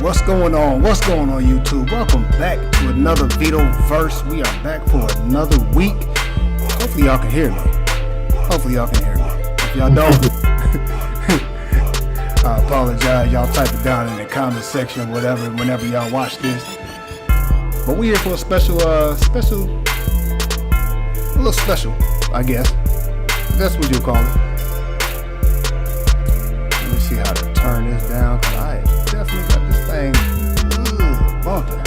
What's going on? What's going on, YouTube? Welcome back to another VitoVerse. We are back for another week. Hopefully y'all can hear me. If y'all don't, I apologize. Y'all type it down in the comment section, whatever, whenever y'all watch this. But we here for a special, a little special, I guess. That's what you call it. Let me see how to turn this down, because I definitely got this thing bumping.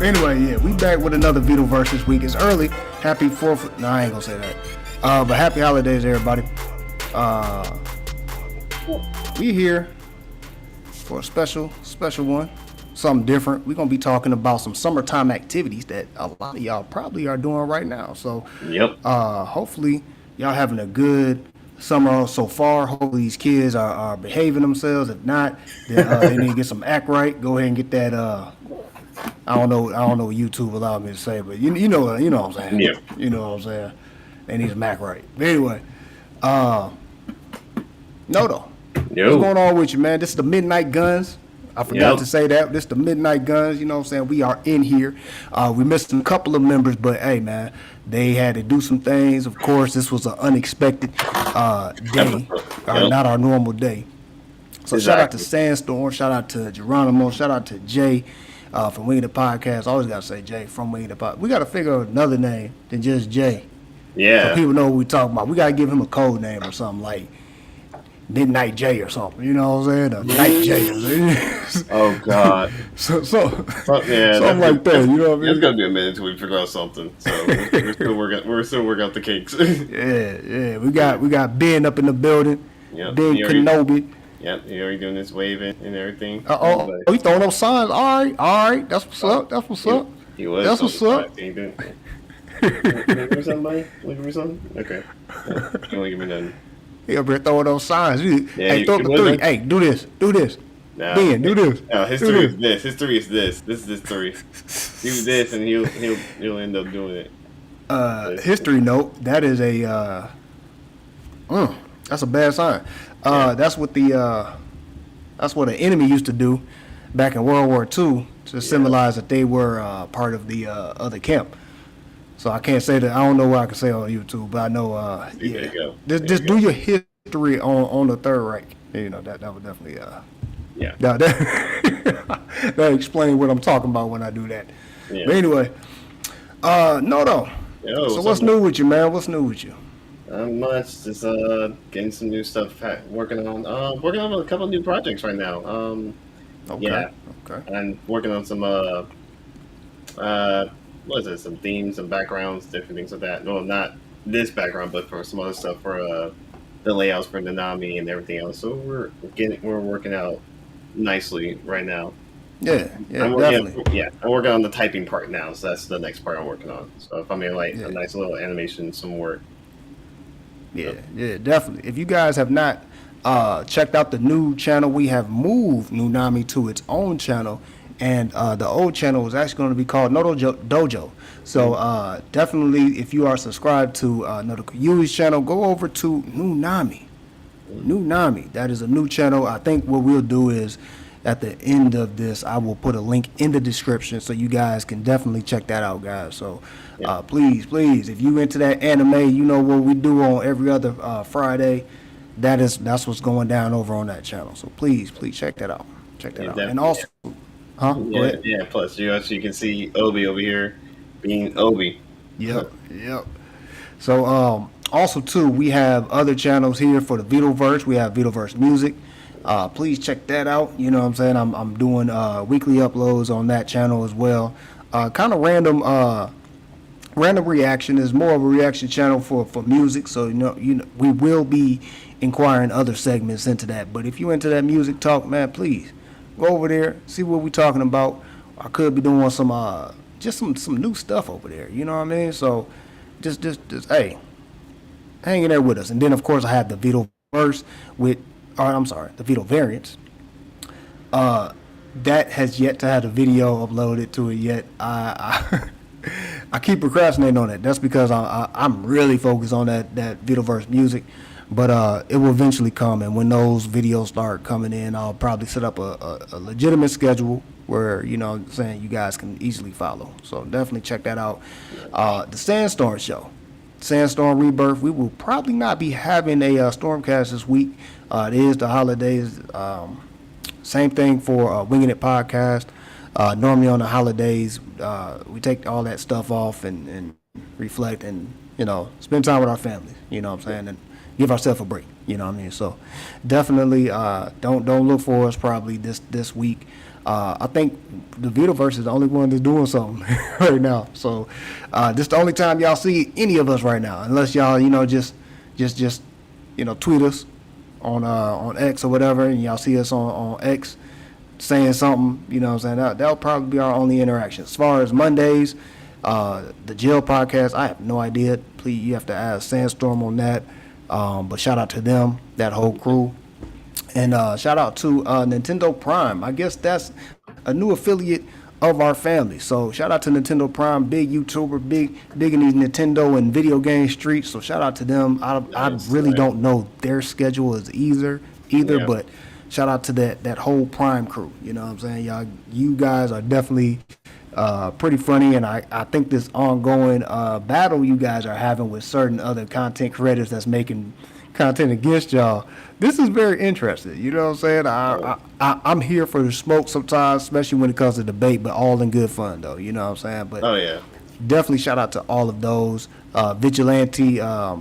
Anyway, yeah, we back with another VitoVerse this week. It's early. Happy 4th. No, I ain't gonna say that. But happy holidays, everybody. We here for a special one. Something different. We're gonna be talking about some summertime activities that a lot of y'all probably are doing right now. So, hopefully y'all having a good summer so far. Hopefully these kids are behaving themselves. If not, then they need to get some act right. Go ahead and get that. I don't know what YouTube allowed me to say, but you know what I'm saying. Yeah. You know what I'm saying. They need some act right. But anyway, no though. Yo. What's going on with you, man? This is the Midnight Guns. I forgot to say that. This is the Midnight Guns. You know what I'm saying? We are in here. We missed a couple of members, but hey, man, they had to do some things. Of course, this was an unexpected day, not our normal day. So Shout out to Sandstorm. Shout out to Geronimo. Shout out to Jay from Wing the Podcast. I always got to say Jay from Wing the Podcast. We got to figure out another name than just Jay. Yeah. So people know what we're talking about. We got to give him a code name or something like Midnight J or something, you know what I'm saying? A Night J. Oh God. So something like that, you know what I mean? It's gonna be a minute until we figure out something. So we're still working out the kinks. yeah. We got Ben up in the building. Yep. Ben Kenobi. Yep, he already doing this waving and everything. You throwing those signs? All right. That's what's up. He was. That's what's up. Looking for somebody? Looking for something? Okay. Don't give me nothing. He up here throwing those signs. Hey, throw the three. Hey, do this. Nah, Ben, do this. No, history is this. History is this. This is history. Do this, and he'll end up doing it. History note. That is a. That's a bad sign. That's what the enemy used to do back in World War II to symbolize that they were part of the other camp. So I can't say that. I don't know what I can say on YouTube, but I know. There you go. Just do your history on the third rank. You know that would definitely. Yeah. That explains what I'm talking about when I do that. Yeah. But anyway, no though. Yo, so what's new with you, man? What's new with you? Much. Just getting some new stuff. Working on a couple of new projects right now. Okay. Yeah, Okay. I'm working on some uh what is it? Some themes, some backgrounds, different things like that. No, not this background, but for some other stuff for the layouts for Nanami and everything else. So we're working out nicely right now. Yeah. Yeah. I'm working Definitely. yeah, I'm working on the typing part now, so that's the next part I'm working on. So if I made like a Yeah. nice little animation, some work. Yeah, Yep. yeah, definitely. If you guys have not checked out the new channel, we have moved Nunami to its own channel, and the old channel is actually going to be called Dojo. So definitely, if you are subscribed to Noto Yui's channel, go over to Nunami. Nunami. That is a new channel. I think what we'll do is at the end of this, I will put a link in the description so you guys can definitely check that out, guys. So Yep. please, if you into that anime, you know what we do on every other Friday. That's what's going down over on that channel. So please check that out. Check that Yeah, out. And definitely. also, huh? Go Yeah, ahead. yeah. Plus, you can see Obi over here being Obi. Yep. So also too, we have other channels here for the VitoVerse. We have VitoVerse Music. Please check that out. You know what I'm saying? I'm doing weekly uploads on that channel as well. Kind of random reaction is more of a reaction channel for music. So we will be inquiring other segments into that. But if you into that music talk, man, please go over there, see what we talking about. I could be doing some just some new stuff over there. You know what I mean? So just hey, hang in there with us. And then of course I have the Vito verse with, or I'm sorry, the Vito variants. That has yet to have the video uploaded to it yet. I keep procrastinating on it. That's because I'm really focused on that VitoVerse music, but it will eventually come. And when those videos start coming in, I'll probably set up a legitimate schedule where what I'm saying, you guys can easily follow. So definitely check that out. The Sandstorm show. Sandstorm Rebirth. We will probably not be having a Stormcast this week. It is the holidays. Same thing for Winging It podcast. Normally on the holidays, we take all that stuff off and reflect and spend time with our families. You know what I'm saying, and give ourselves a break. You know what I mean. So definitely don't look for us probably this week. I think the VitoVerse is the only one that's doing something right now. So this is the only time y'all see any of us right now, unless y'all just tweet us on X or whatever, and y'all see us on X saying something. You know what I'm saying? That'll probably be our only interaction. As far as Mondays, the Jail podcast, I have no idea. Please, you have to ask Sandstorm on that. But shout out to them, that whole crew. And shout out to Nintendo Prime. I guess that's a new affiliate of our family. So shout out to Nintendo Prime, big YouTuber, big in these Nintendo and video game streets. So shout out to them. I Nice, really nice. don't know their schedule is either, Yeah. but shout out to that whole Prime crew. You know what I'm saying? You guys are definitely pretty funny, and I think this ongoing battle you guys are having with certain other content creators that's making content against y'all. This is very interesting. You know what I'm saying? I'm here for the smoke sometimes, especially when it comes to debate, but all in good fun though. You know what I'm saying? But Oh yeah. definitely shout out to all of those vigilante. What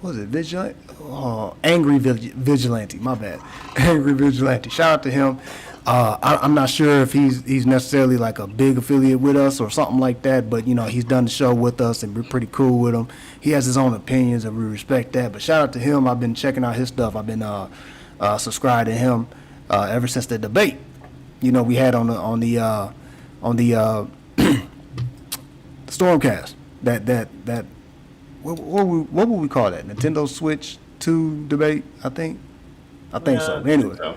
was it? Vigilante? Oh, angry vigilante. My bad. Angry vigilante. Shout out to him. I'm not sure if he's necessarily like a big affiliate with us or something like that, but he's done the show with us and we're pretty cool with him. He has his own opinions and we respect that. But shout out to him. I've been checking out his stuff. I've been subscribed to him ever since the debate. We had on the Stormcast. That what would we call that? Nintendo Switch 2 debate, I think. I think so. Yeah, I think Anyway. so.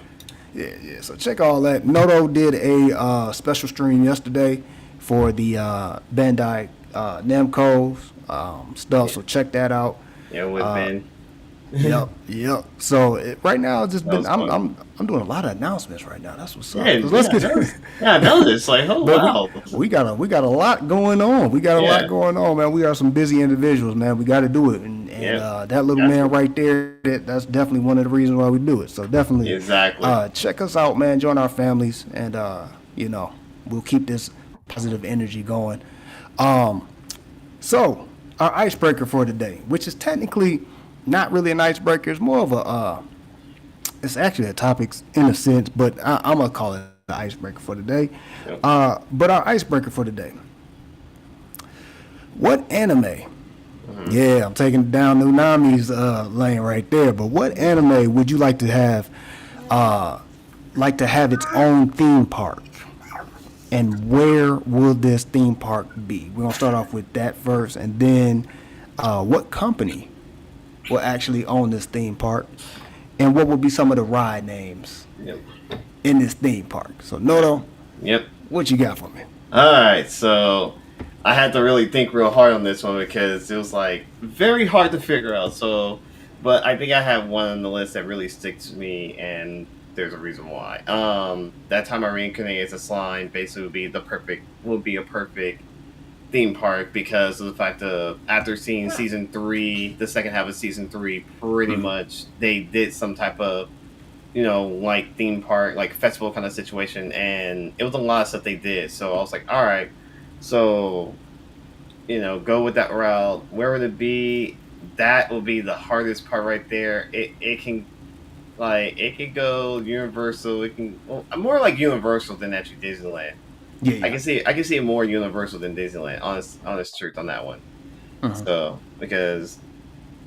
Yeah. So check all that. Noto did a special stream yesterday for the Bandai Namco's stuff. So check that out. Yeah, with Ben. Yep. So right now, it's just That been was fun. I'm doing a lot of announcements right now. That's what's up. Yeah, 'Cause let's yeah, get. I noticed. Like, oh But wow. we got a lot going on. We got a lot Yeah, going on, man. We are some busy individuals, man. We got to do it, and yeah. that little Got man to. right there, that's definitely one of the reasons why we do it. So definitely, Exactly. check us out, man. Join our families, and we'll keep this positive energy going. Um, so our icebreaker for today, which is technically not really an icebreaker. It's more of a it's actually a topic in a sense, but I'm gonna call it the icebreaker for today. Yep. But our icebreaker for today: what anime? Yeah, I'm taking down Unami's lane right there. But what anime would you like to have its own theme park? And where will this theme park be? We're gonna start off with that first, and then what company will actually own this theme park, and what will be some of the ride names Yep. in this theme park? So, Noto, Yep. what you got for me? All right, so I had to really think real hard on this one because it was like very hard to figure out. So, but I think I have one on the list that really sticks to me, and there's a reason why. That time I reincarnated as a slime basically would be a perfect theme park because of the fact of after seeing season 3, the second half of season 3, pretty much they did some type of like theme park, like festival kind of situation, and it was a lot of stuff they did. So I was like, all right, so go with that route. Where would it be? That will be the hardest part right there. It can go Universal. It can more like Universal than actually Disneyland. Yeah, yeah. I can see it more Universal than Disneyland. Honest truth on that one. So because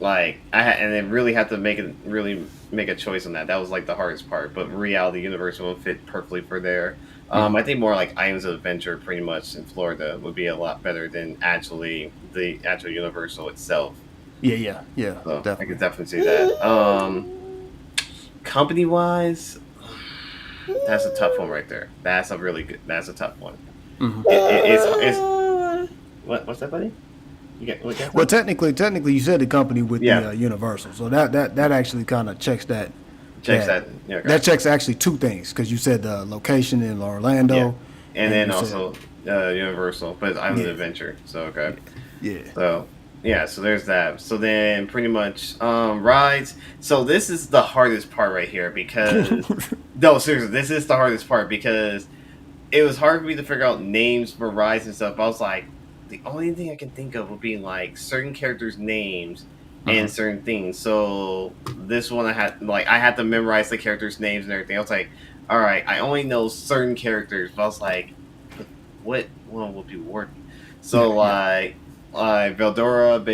and they really had to make a choice on that. That was like the hardest part. But in reality, Universal will fit perfectly for there. I think more like Islands of Adventure, pretty much in Florida, would be a lot better than the actual Universal itself. Yeah, So definitely. I could definitely see that. Company wise, that's a tough one right there. That's a tough one. It's what's that, buddy? What got Well, that? technically, you said the company with Yeah. the Universal, so that actually kind of checks that. Checks that. Yeah, okay. That checks actually two things because you said the location in Orlando, Yeah. And then you also Universal, but it's Island Adventure. So okay. yeah. So yeah, so there's that. So then pretty much rides. So this is the hardest part right here because no, seriously, this is the hardest part because it was hard for me to figure out names for rides and stuff. I was like, the only thing I can think of would be like certain characters' names and certain things. So this one I had to memorize the characters' names and everything. I was like, all right, I only know certain characters, but I was like, what one will be working? So Veldora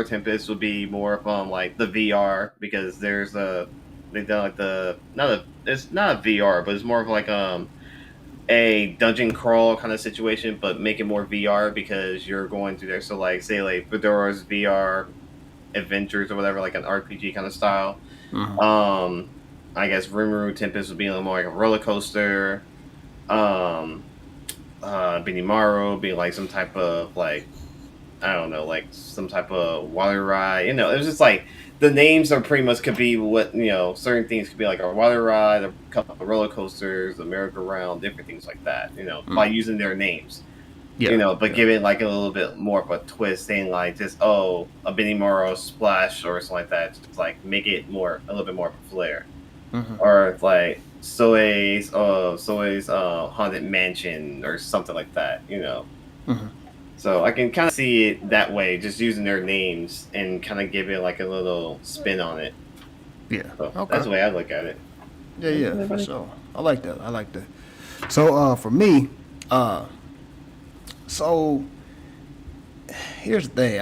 Tempest would be more from like the VR because they've done like it's not a VR, but it's more of like a dungeon crawl kind of situation, but make it more VR because you're going through there. So like say like Fedora's VR Adventures or whatever, like an RPG kind of style. I guess Rimuru Tempest would be a little more like a roller coaster. Benimaru would be like some type of like I don't know, like some type of water ride. It was just like the names are pretty much could be what certain things could be like a water ride, a couple of roller coasters, a merry-go-round, different things like that. By using their names. But give it like a little bit more of a twist, saying like just a Benimaru splash or something like that. Just like make it a little bit more of a flair, or like Soei's Haunted Mansion or something like that. So I can kind of see it that way, just using their names and kind of give it like a little spin on it. Yeah. So Okay. that's the way I look at it. Yeah, for sure. I like that. So for me, so here's the thing.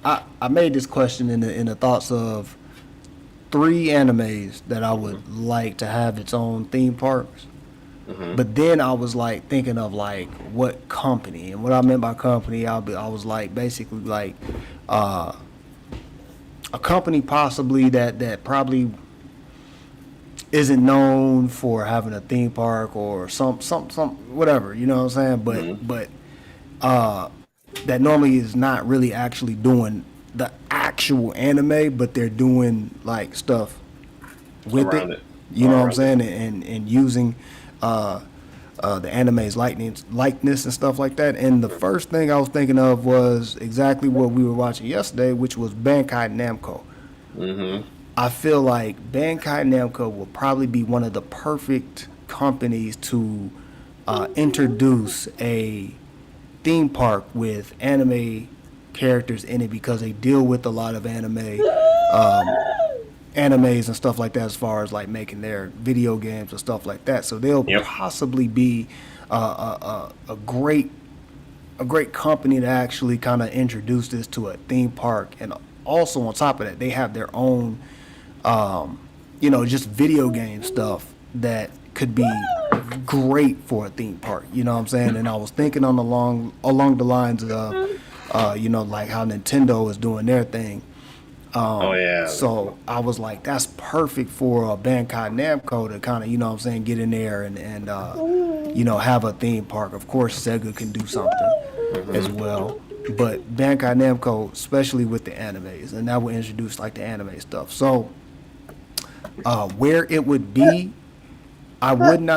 I made this question in the thoughts of 3 animes that I would like to have its own theme parks. But then I was like thinking of like what company, and what I meant by company, I was like basically like a company possibly that probably isn't known for having a theme park or some whatever, you know what I'm saying? But that normally is not really actually doing the actual anime, but they're doing like stuff with Around it. it. You know what I'm Around saying? And using the anime's likeness and stuff like that. And the first thing I was thinking of was exactly what we were watching yesterday, which was Bandai Namco. I feel like Bandai Namco will probably be one of the perfect companies to introduce a theme park with anime characters in it because they deal with a lot of animes and stuff like that as far as like making their video games and stuff like that. So they'll Yep. possibly be a great company to actually kind of introduce this to a theme park. And also on top of that, they have their own, just video game stuff that could be great for a theme park. You know what I'm saying? And I was thinking on along the lines of, like how Nintendo is doing their thing. Oh yeah. So I was like, that's perfect for Bandai Namco to kind of, get in there and have a theme park. Of course, Sega can do something as well. But Bandai Namco, especially with the animes, and that will introduce like the anime stuff. So where it would be, I wouldn't,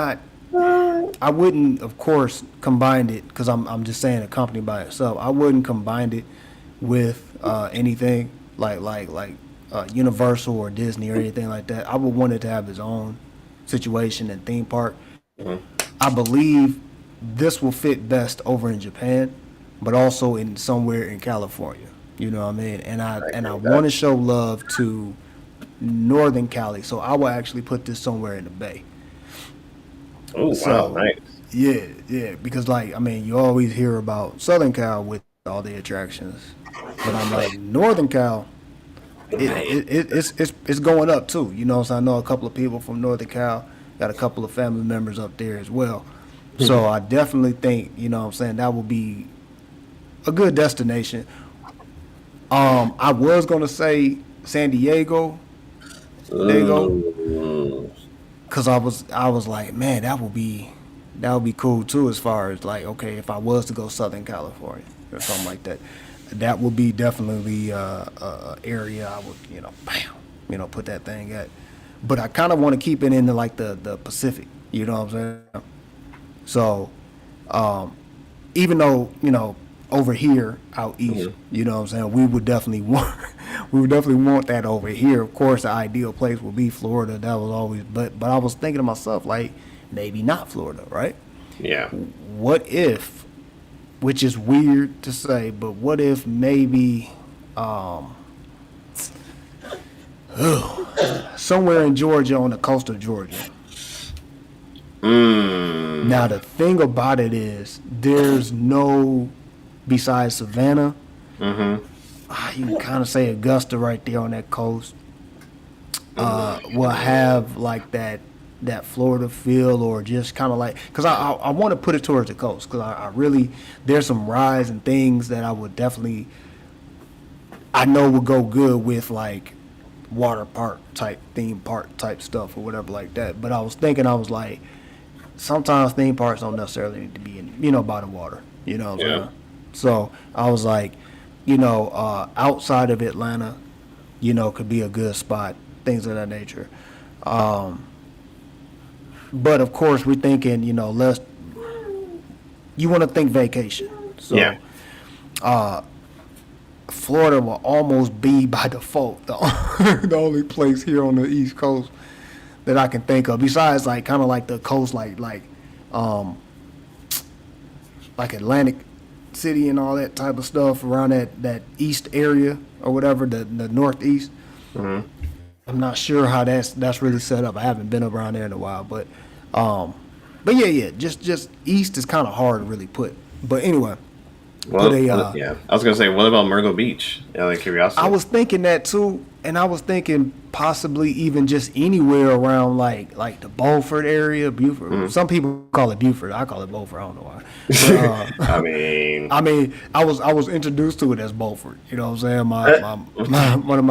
of course, combine it because I'm just saying a company by itself. I wouldn't combine it with anything like Universal or Disney or anything like that. I would want it to have its own situation and theme park. I believe this will fit best over in Japan, but also in somewhere in California. You know what I mean? And I want to show love to Northern Cali, so I will actually put this somewhere in the Bay. Oh wow, So nice. yeah, because you always hear about Southern Cal with all the attractions, but I'm like Northern Cal, it's going up too. So I know a couple of people from Northern Cal, got a couple of family members up there as well. So I definitely think that will be a good destination. I was gonna say San Diego, there you go, Ooh. because I was like, man, that would be cool too. As far as like, okay, if I was to go Southern California or something like that, that would be definitely a area I would put that thing at. But I kind of want to keep it into like the Pacific. You know what I'm saying? So even though over here out east, you know what I'm saying, we would definitely want that over here. Of course, the ideal place would be Florida. That was always, but I was thinking to myself like maybe not Florida, right? Yeah. What if, which is weird to say, but what if maybe somewhere in Georgia, on the coast of Georgia. Now the thing about it is, there's no, besides Savannah, you can kind of say Augusta right there on that coast. Will have like that Florida feel, or just kind of like, because I want to put it towards the coast, because I really, there's some rides and things that I would definitely, I know would go good with like water park type, theme park type stuff or whatever like that. But I was like, sometimes theme parks don't necessarily need to be in, by the water. You know what I'm saying? So I was like, outside of Atlanta, could be a good spot, things of that nature. But of course, we're thinking, you want to think vacation. So Florida will almost be by default the only place here on the East Coast that I can think of, besides like kind of like the coast, like Atlantic City and all that type of stuff around that east area or whatever, the northeast. I'm not sure how that's really set up. I haven't been around there in a while, but yeah, just east is kind of hard to really put. But anyway, Well, I was gonna say, what about Myrtle Beach? Out of curiosity. I was thinking that too, and I was thinking possibly even just anywhere around like the Beaufort area, Beaufort. Some people call it Beaufort. I call it Beaufort. I don't know why. But, I mean, I was introduced to it as Beaufort. You know what I'm saying? My one of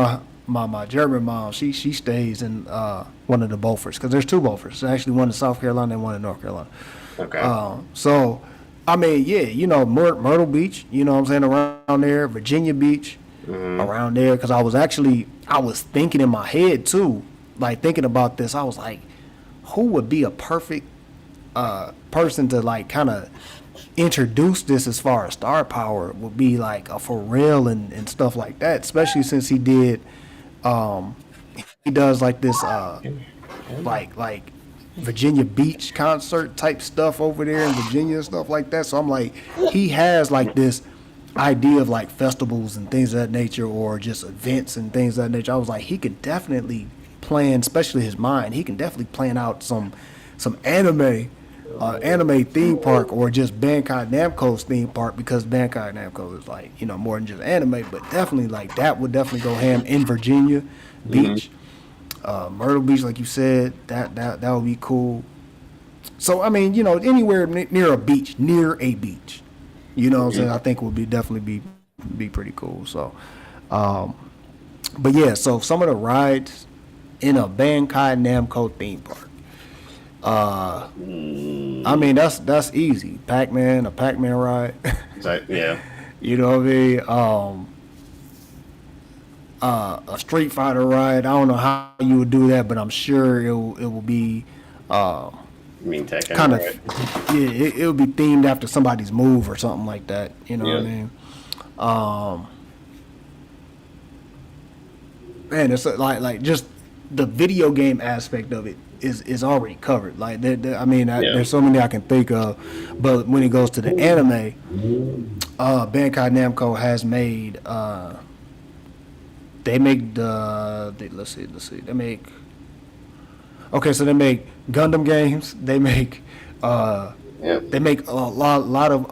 my German mom, she stays in one of the Beauforts, because there's two Beauforts. There's actually one in South Carolina and one in North Carolina. okay. So I mean, yeah, Myrtle Beach, you know what I'm saying, around there, Virginia Beach, around there, because I was thinking in my head too, like thinking about this, I was like, who would be a perfect person to like kind of introduce this as far as star power, would be like a Pharrell and stuff like that, especially since he does like this like Virginia Beach concert type stuff over there in Virginia and stuff like that. So I'm like, he has like this idea of like festivals and things of that nature, or just events and things of that nature. I was like, he could definitely plan, especially his mind. He can definitely plan out some anime theme park, or just Bandai Namco's theme park, because Bandai Namco is like, more than just anime, but definitely like that would definitely go ham in Virginia Beach, Myrtle Beach, like you said. That would be cool. So I mean, anywhere near a beach, what I'm saying, I think would be definitely be pretty cool. So, but yeah, so some of the rides in a Bandai Namco theme park. I mean, that's easy. A Pac-Man ride. Yeah. You know what I mean? A Street Fighter ride. I don't know how you would do that, but I'm sure it will be You mean Tekken, kind of, right? yeah. It will be themed after somebody's move or something like that. You know what I mean? Man, it's like just the video game aspect of it is already covered. Like, I mean, there's so many I can think of, but when it goes to the anime, Bandai Namco has made. They make let's see. They make. Okay, so they make Gundam games. They make. They make a lot of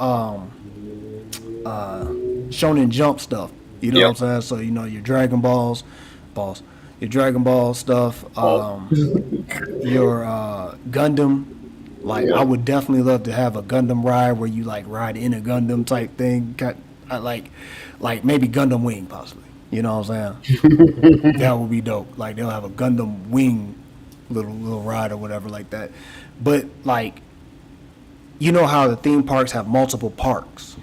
Shonen Jump stuff. You know what I'm saying? So your Dragon Balls, your Dragon Ball stuff, your Gundam. Like, I would definitely love to have a Gundam ride where you like ride in a Gundam type thing. Like maybe Gundam Wing possibly. You know what I'm saying? That would be dope. Like, they'll have a Gundam Wing little ride or whatever like that. But like, how the theme parks have multiple parks.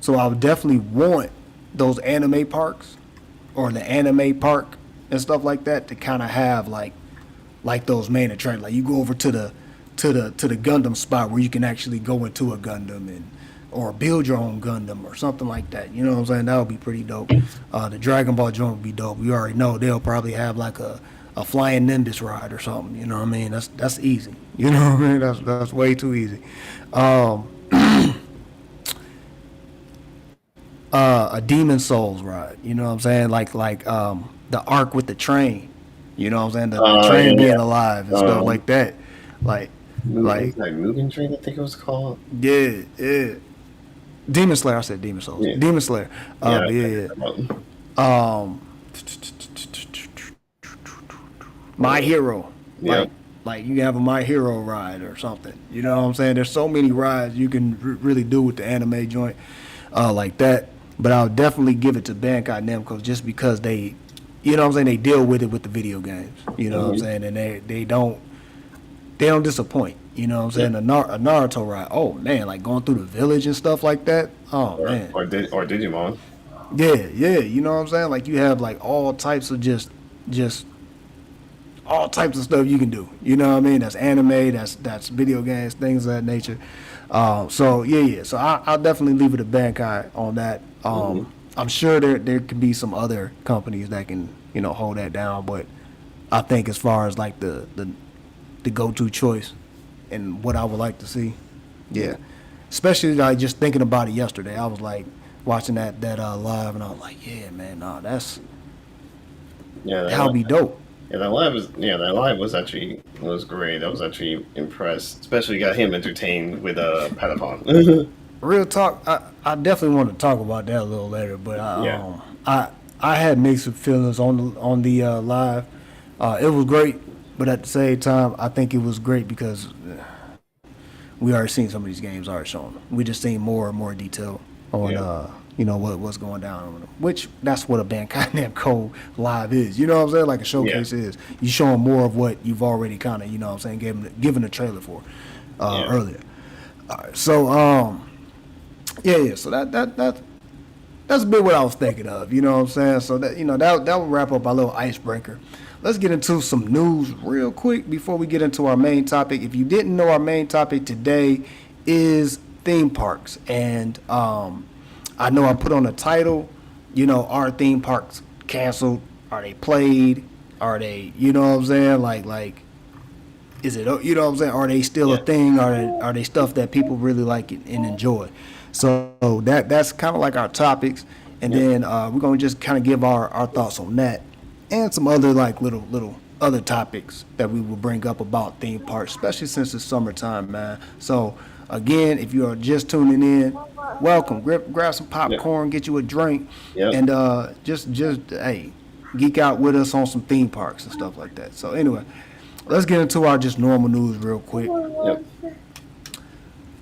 So I would definitely want those anime parks, or the anime park and stuff like that, to kind of have like those main attractions. Like, you go over to the Gundam spot where you can actually go into a Gundam or build your own Gundam or something like that. You know what I'm saying? That would be pretty dope. The Dragon Ball joint would be dope. We already know they'll probably have like a flying Nimbus ride or something. You know what I mean? That's easy. You know what I mean? That's way too easy. A Demon Souls ride. You know what I'm saying? Like the arc with the train. You know what I'm saying? The train being alive and stuff like that. Like Moving Train, I think it was called. Yeah. Demon Slayer. I said Demon Souls. Yeah. Demon Slayer. My Hero. Like you have a My Hero ride or something. You know what I'm saying? There's so many rides you can really do with the anime joint like that. But I'll definitely give it to Bandai Namco, just because they, you know what I'm saying, they deal with it with the video games. You know what I'm saying? And they don't disappoint. You know what I'm saying? A Naruto ride. Oh man, like going through the village and stuff like that. Oh man. Or Digimon. Yeah. You know what I'm saying? Like, you have like all types of just all types of stuff you can do. You know what I mean? That's anime, that's video games, things of that nature. So yeah. So I'll definitely leave it to Bandai on that. I'm sure there could be some other companies that can hold that down, but I think as far as like the go-to choice and what I would like to see, yeah. Especially like just thinking about it yesterday, I was like watching that live, and I was like, yeah, man, nah, that'll be dope. Yeah, that live was great. I was actually impressed. Especially got him entertained with Patapon. Real talk, I definitely want to talk about that a little later, but I had mixed feelings on the live. It was great, but at the same time, I think it was great because we already seen some of these games already shown. We just seen more and more detail on what's going down on them. Which that's what a Bandai Namco live is. You know what I'm saying? Like a showcase is. You showing more of what you've already kind of, you know what I'm saying, given a trailer for earlier. So so that's a bit what I was thinking of. You know what I'm saying? So that that will wrap up our little icebreaker. Let's get into some news real quick before we get into our main topic. If you didn't know, our main topic today is theme parks, and I know I put on the title, are theme parks canceled? Are they played? Are they, you know what I'm saying? Like, is it, you know what I'm saying? Are they still a thing? Are they stuff that people really like and enjoy? So that's kind of like our topics, and Yep. then we're gonna just kind of give our thoughts on that, and some other like little other topics that we will bring up about theme parks, especially since it's summertime, man. So again, if you are just tuning in, welcome. Grab some Yep. popcorn, get you a drink, Yep. and just hey, geek out with us on some theme parks and stuff like that. So anyway, let's get into our just normal news real quick. Yep.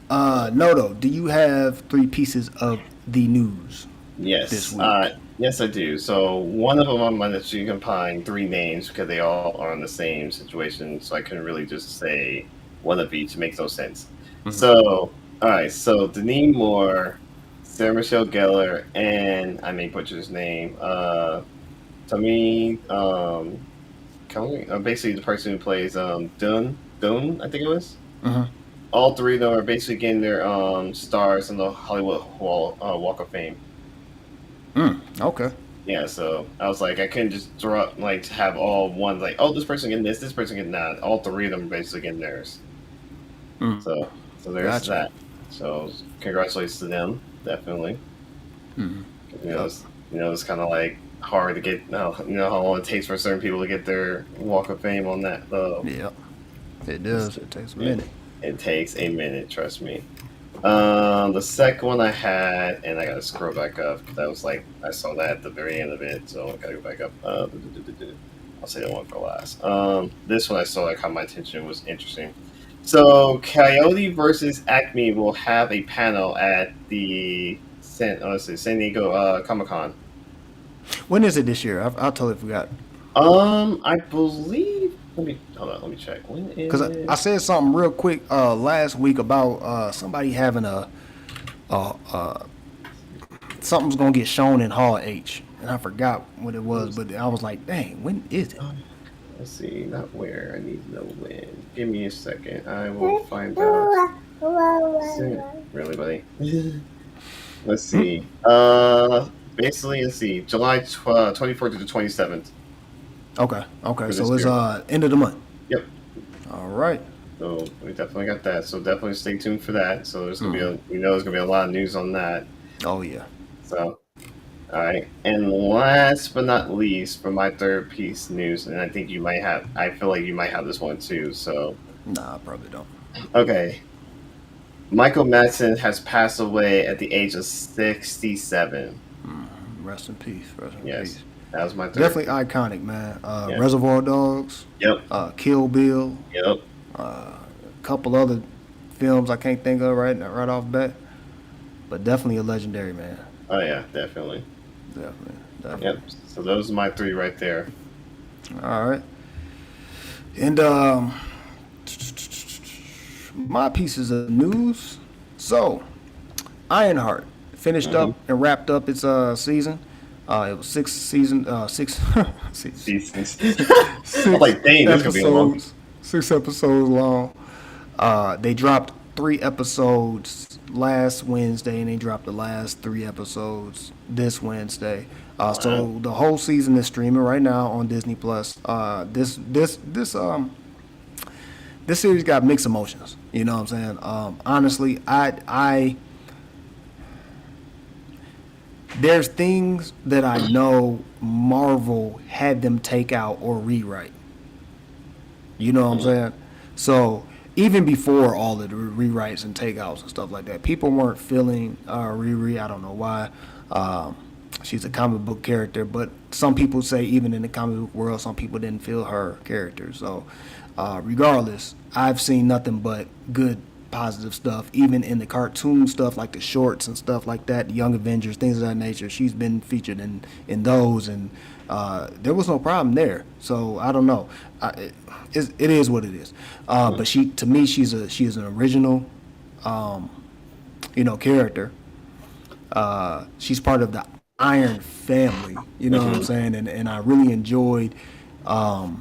Noto, do you have three pieces of the news this Yes. week? Yes, I do. So one of them I'm going to combine three names because they all are in the same situation. So I couldn't really just say one of each. It makes no sense. So, all right. So Denise Moore, Sarah Michelle Gellar, and I may butcher his name. Tommy, basically the person who plays Dune, I think it was. Uh-huh. All three of them are basically getting their stars in the Hollywood Walk of Fame. Okay. Yeah, so I was like, I couldn't just throw up like to have all one like, oh, this person getting this person getting that. All three of them are basically getting theirs. So there's Gotcha. that. So congratulations to them, definitely. Yep. It's kind of like hard to get. No, you know how long it takes for certain people to get their Walk of Fame on that. Yep. It It's, does. It takes a it, minute. it takes a minute, trust me. The second one I had, and I gotta scroll back up because I was like, I saw that at the very end of it, so I gotta go back up. I'll say that one for last. This one I saw that caught my attention was interesting. So, Coyote versus Acme will have a panel at the San Diego Comic Con. When is it this year? I totally forgot. I believe. Let me hold on. Let me check. When Because is I it? said something real quick last week about somebody having a something's gonna get shown in Hall H, and I forgot what it was, but I was like, dang, when is it? Let's see. Not where. I need to know when. Give me a second. I will find out. Really, buddy? Let's see. Basically, let's see. July 24th to the 27th Okay. Okay. for this So it's year. end of the month. Yep. All right. So we definitely got that. So definitely stay tuned for that. So there's gonna be there's gonna be a lot of news on that. Oh yeah. So all right. And last but not least, for my third piece news, and I think you might have. I feel like you might have this one too. So Nah, I probably don't. okay. Michael Madsen has passed away at the age of 67. Rest in peace. Rest in Yes, peace. that was my third Definitely piece. iconic, man. Yeah. Reservoir Dogs, Yep. Kill Bill, Yep. a couple other films I can't think of right off bat, but definitely a legendary man. Oh yeah, definitely. Definitely, Yep. definitely. So those are my three right there. All right, and my pieces of news. So, Ironheart finished up Mm-hmm. and wrapped up its season. It was six Seasons. I'm six like, dang, this gonna be a long. episodes, 6 episodes long. They dropped 3 episodes last Wednesday, and they dropped the last 3 episodes this Wednesday. Wow. So the whole season is streaming right now on Disney Plus. This series got mixed emotions. You know what I'm saying? Honestly, I there's things that I know Marvel had them take out or rewrite. You know what I'm saying? So even before all of the rewrites and takeouts and stuff like that, people weren't feeling Riri. I don't know why. She's a comic book character, but some people say even in the comic book world, some people didn't feel her character. So regardless, I've seen nothing but good positive stuff, even in the cartoon stuff like the shorts and stuff like that, the Young Avengers, things of that nature. She's been featured in those, and there was no problem there. So I don't know. It is what it is. But to me, she is an original, character. She's part of the Iron family. You know what I'm Mm-hmm. saying? And I really enjoyed the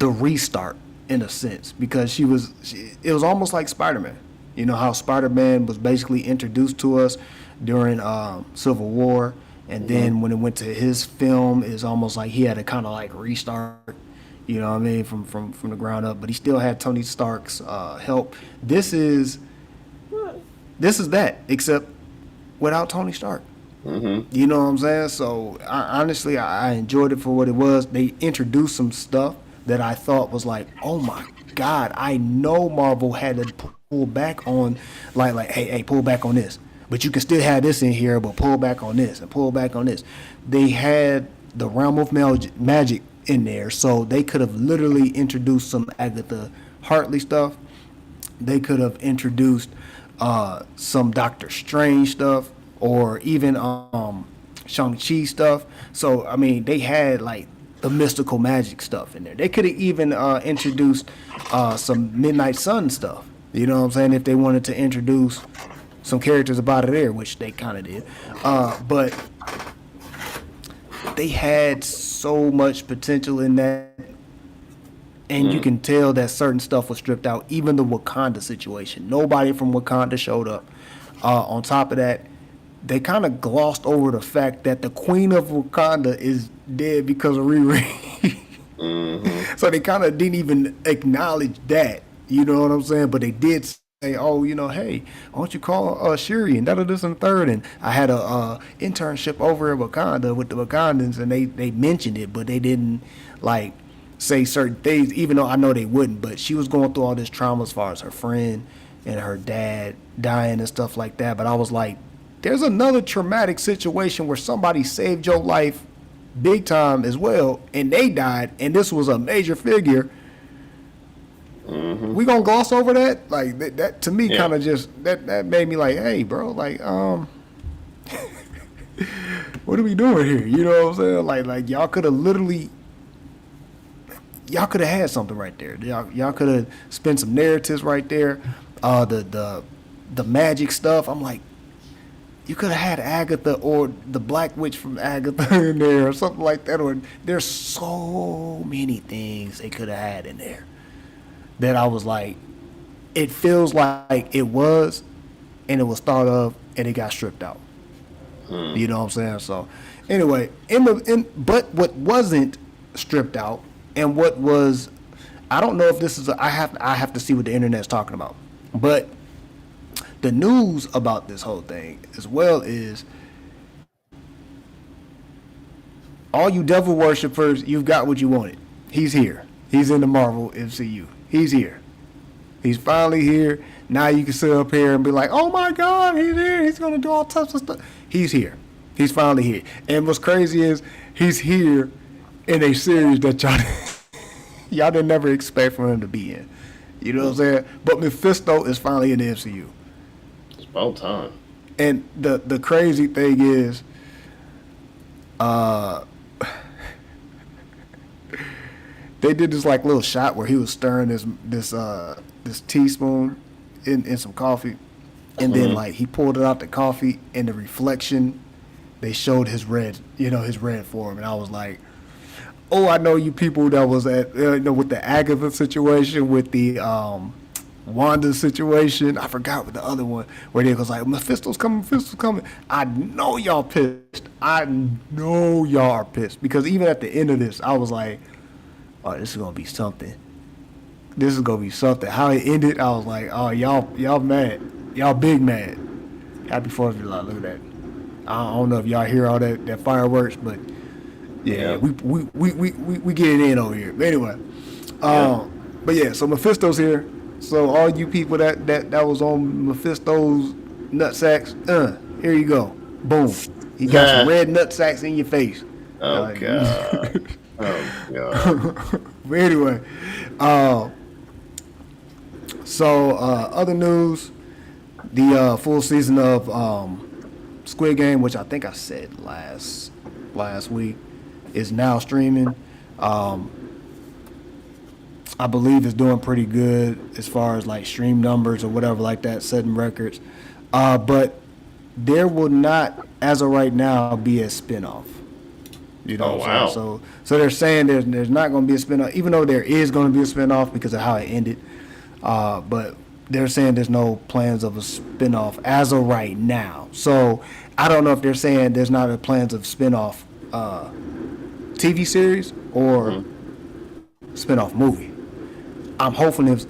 restart in a sense because it was almost like Spider-Man. You know how Spider-Man was basically introduced to us during Civil War, and Mm-hmm. then when it went to his film, it's almost like he had to kind of like restart. You know what I mean, from the ground up. But he still had Tony Stark's help. This is This is that, except without Tony Stark. Mm-hmm. You know what I'm saying? So honestly, I enjoyed it for what it was. They introduced some stuff that I thought was like, oh my god, I know Marvel had to pull back on, like, hey, pull back on this, but you can still have this in here, but pull back on this and pull back on this. They had the realm of magic in there, so they could have literally introduced some Agatha Hartley stuff. They could have introduced some Doctor Strange stuff, or even Shang-Chi stuff. So I mean, they had like the mystical magic stuff in there. They could have even introduced some Midnight Sun stuff. You know what I'm saying? If they wanted to introduce some characters about it there, which they kind of did. But they had so much potential in that. And you can tell that certain stuff was stripped out. Even the Wakanda situation. Nobody from Wakanda showed up. On top of that, they kind of glossed over the fact that the Queen of Wakanda is dead because of Riri. So they kind of didn't even acknowledge that. You know what I'm saying? But they did say, oh, you know, hey, why don't you call Shuri and that, this, and the third. And I had a internship over in Wakanda with the Wakandans, and they mentioned it, but they didn't, like, say certain things, even though I know they wouldn't. But she was going through all this trauma as far as her friend and her dad dying and stuff like that. But I was like, there's another traumatic situation where somebody saved your life big time as well, and they died, and this was a major figure. We gonna gloss over that? Like that to me kind of just that made me like, hey bro, like what are we doing here? You know what I'm saying? Like y'all could have literally, y'all could have had something right there. Y'all could have spent some narratives right there. The magic stuff. I'm like, you could have had Agatha or the Black Witch from Agatha in there or something like that. Or there's so many things they could have had in there that I was like, it feels like it was, and it was thought of, and it got stripped out. You know what I'm saying? So anyway, but what wasn't stripped out, and what was, I don't know if this is I have to see what the internet's talking about. But the news about this whole thing as well is, all you devil worshippers, you've got what you wanted. He's here. He's in the Marvel MCU. He's here. He's finally here. Now you can sit up here and be like, oh my God, he's here. He's going to do all types of stuff. He's here. He's finally here. And what's crazy is he's here in a series that y'all didn't never expect for him to be in. You know what I'm saying? But Mephisto is finally in the MCU. It's about time. And the crazy thing is, they did this like little shot where he was stirring this teaspoon in some coffee, and then like he pulled it out the coffee, and the reflection, they showed his red form, and I was like, oh, I know you people that was at with the Agatha situation, with the Wanda situation. I forgot what the other one where they was like, Mephisto's coming. I know y'all pissed. I know y'all are pissed, because even at the end of this, I was like, oh, this is gonna be something. This is gonna be something. How it ended, I was like, oh, y'all mad. Y'all big mad. Happy 4th of July. Look at that. I don't know if y'all hear all that fireworks, but yeah, we get it in over here. But anyway, but yeah, so Mephisto's here. So all you people that was on Mephisto's nutsacks, here you go. Boom. You got some red nutsacks in your face. Oh God. Oh God. But anyway, so other news, the full season of Squid Game, which I think I said last week, is now streaming. I believe it's doing pretty good as far as like stream numbers or whatever like that, setting records. But there will not, as of right now, be a spinoff. You know what I'm saying? So they're saying there's not going to be a spinoff, even though there is going to be a spinoff because of how it ended. But they're saying there's no plans of a spinoff as of right now. So I don't know if they're saying there's not a plans of spinoff TV series or spinoff movie. I'm hoping it's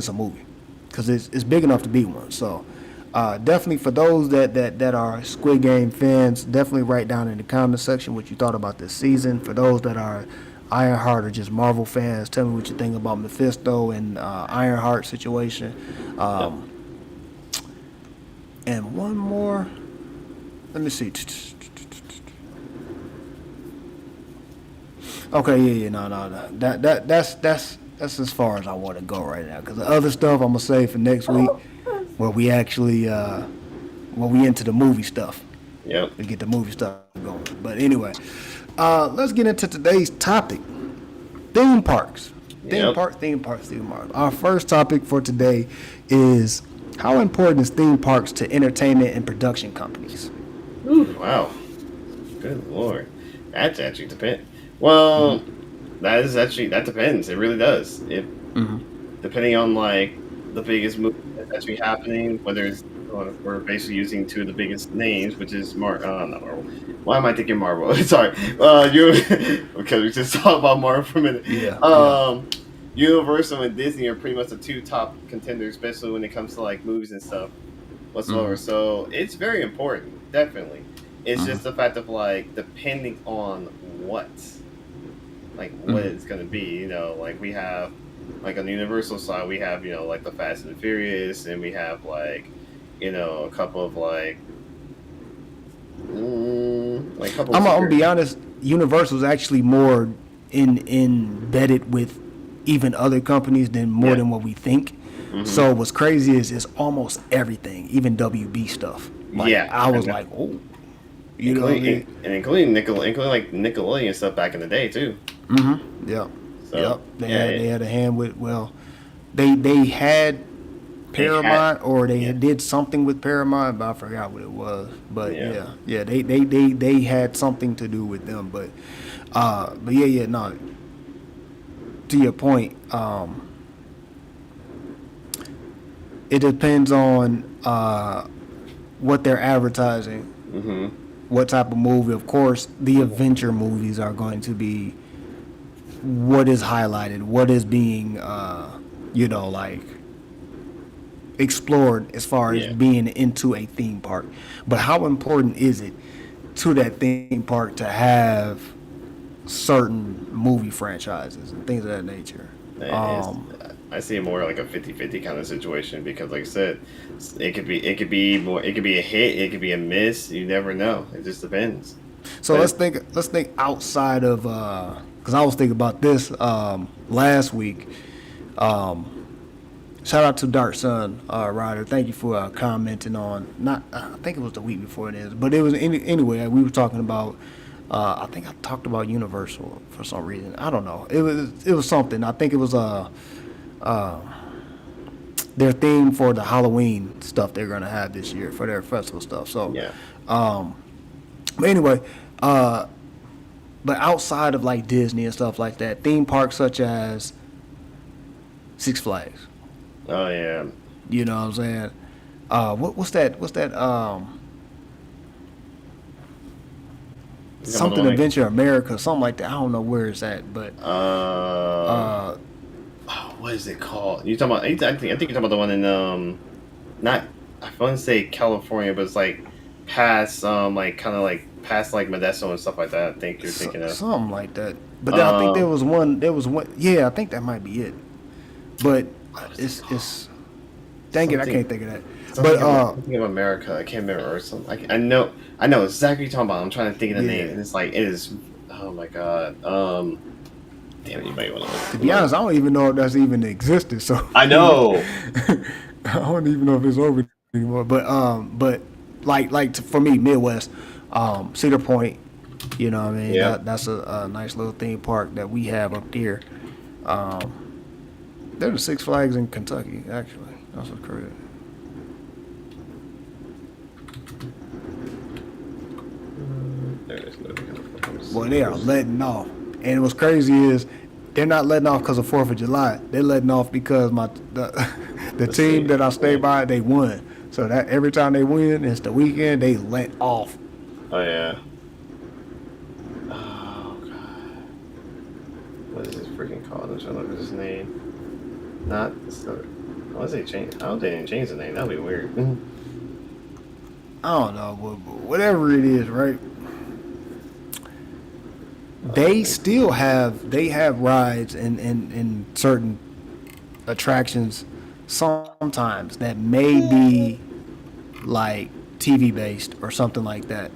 a movie because it's big enough to be one. So Definitely for those that are Squid Game fans, definitely write down in the comment section what you thought about this season. For those that are Ironheart or just Marvel fans, tell me what you think about Mephisto and Ironheart situation. Yep. And one more. Let me see. Okay, yeah, no. That's as far as I want to go right now. Because the other stuff I'm gonna save for next week, where we actually when we into the movie stuff. Yep. We get the movie stuff going. But anyway, let's get into today's topic: theme parks. Yep. Theme parks. Our first topic for today is how important is theme parks to entertainment and production companies? Ooh, wow. Good lord. That's actually depend. Well, that depends. It really does. It depending on like the biggest movie that's actually happening, whether it's we're basically using two of the biggest names, which is not Marvel. Why am I thinking Marvel? Sorry, you because we just talked about Marvel for a minute. Yeah. Universal and Disney are pretty much the two top contenders, especially when it comes to like movies and stuff whatsoever. So it's very important, definitely. It's just the fact of like depending on what, like what it's gonna be. You know, like we have like on the Universal side, we have like the Fast and the Furious, and we have like a couple of like a couple. I'm gonna be honest. Universal's actually more embedded with even other companies than what we think. So what's crazy is it's almost everything, even WB stuff. Like, I was like, oh, including like Nickelodeon stuff back in the day too. Yeah. So, They had a hand with they had Paramount or they did something with Paramount, but I forgot what it was. But they had something to do with them. But no. To your point, it depends on what they're advertising, what type of movie. Of course, the adventure movies are going to be what is highlighted, what is being, like explored as far as being into a theme park. But how important is it to that theme park to have certain movie franchises and things of that nature? I see it more like a 50-50 kind of situation because, like I said, it could be a hit, it could be a miss. You never know. It just depends. So let's think outside of because I was thinking about this last week. Shout out to Dark Sun Ryder. Thank you for commenting on I think it was the week before it is, but it was anyway. We were talking about. I think I talked about Universal for some reason. I don't know. It was something. I think it was their theme for the Halloween stuff they're gonna have this year for their festival stuff. So but anyway, but outside of like Disney and stuff like that, theme parks such as Six Flags. Oh yeah. You know what I'm saying? What's that? Something Adventure America, something like that. I don't know where it's at, but what is it called? You talking about? I think you're talking about the one in not I want to say California, but it's like past like kind of like past like Modesto and stuff like that. I think you're thinking of something like that. But I think there was one. Yeah, I think that might be it. But it's. Dang it, I can't think of that. But thinking of America, I can't remember or something. I know exactly what you're talking about. I'm trying to think of the name, and it's like it is. Oh my god. Damn it, you might want to be honest, I don't even know if that's even existed. So I know. I don't even know if it's over anymore. But for me, Midwest, Cedar Point. You know what I mean? Yeah. That's a nice little theme park that we have up there. There's the Six Flags in Kentucky, actually. That's what's crazy. Boy, they are letting off. And what's crazy is they're not letting off because of 4th of July. They're letting off because the team that I stay by, they won. So that every time they win, it's the weekend, they let off. Oh, yeah. Oh, God. What is this freaking called? I'm trying to look at his name. Unless they change. I hope they didn't change the name. That'd be weird. I don't know, whatever it is, right? They have rides and certain attractions sometimes that may be like TV based or something like that.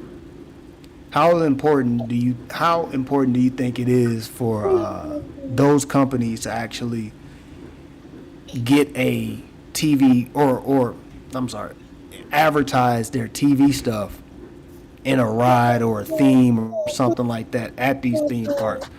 How important do you think it is for those companies to actually get a TV or I'm sorry, advertise their TV stuff in a ride or a theme or something like that at these theme parks?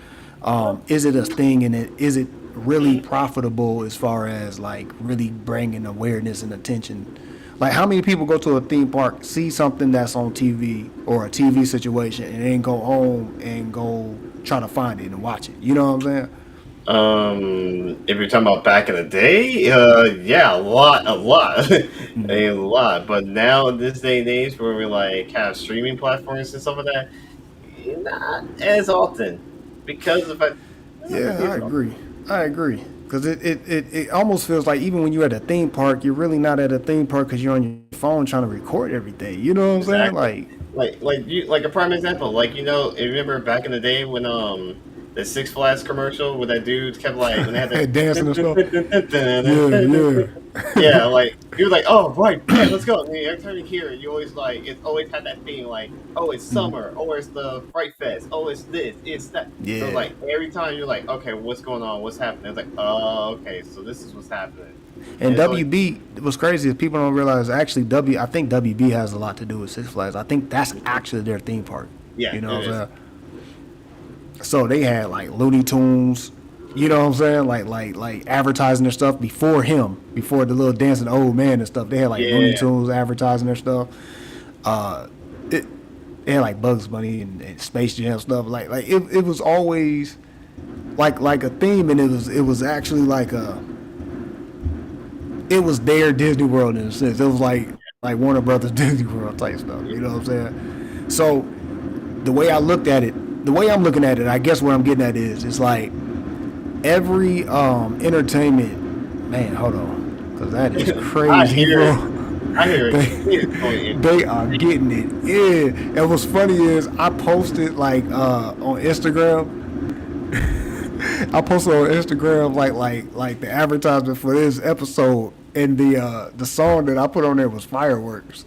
Is it a thing, and is it really profitable as far as like really bringing awareness and attention? Like, how many people go to a theme park, see something that's on TV or a TV situation, and then go home and go try to find it and watch it? You know what I'm saying? If you're talking about back in the day, yeah, a lot, a lot. But now in this day and age, where we like have streaming platforms and stuff like that, not as often because of it. Not Yeah, really I as often. agree. I agree. Because it almost feels like even when you're at a theme park, you're really not at a theme park because you're on your phone trying to record everything. You know what I'm saying? Exactly. Like, Like a prime example. Like you remember back in the day when the Six Flags commercial where that dude kept like when they had dancing and stuff. Yeah, that. yeah. Yeah, like he was like, "Oh right, yeah, let's go." And every time you hear it, you always like it always had that thing like, "Oh, it's summer," "Oh, it's the Fright Fest," "Oh, it's this," "It's that." So Yeah. like every time you're like, "Okay, what's going on? What's happening?" It's like, "Oh, okay, so this is what's happening." And And it's always WB, what's crazy is people don't realize actually I think WB has a lot to do with Six Flags. I think that's actually their theme park. yeah, You know it what I'm is. saying? So they had like Looney Tunes, you know what I'm saying? Like advertising their stuff before the little dancing old man and stuff. They had like Looney Yeah, Tunes advertising their stuff. Uh, it they had like Bugs Bunny and Space Jam stuff. It was always like a theme, and it was actually like it was their Disney World in a sense. It was like Warner Brothers Disney World type stuff. yeah. You know what I'm saying? So the way I looked at it, the way I'm looking at it, I guess what I'm getting at is it's like every entertainment. Man, hold on, because that is I crazy, hear it. bro. I hear it. they It's totally they are getting it in. And what's funny is I posted like on Instagram. I posted on Instagram like the advertisement for this episode, and the song that I put on there was fireworks.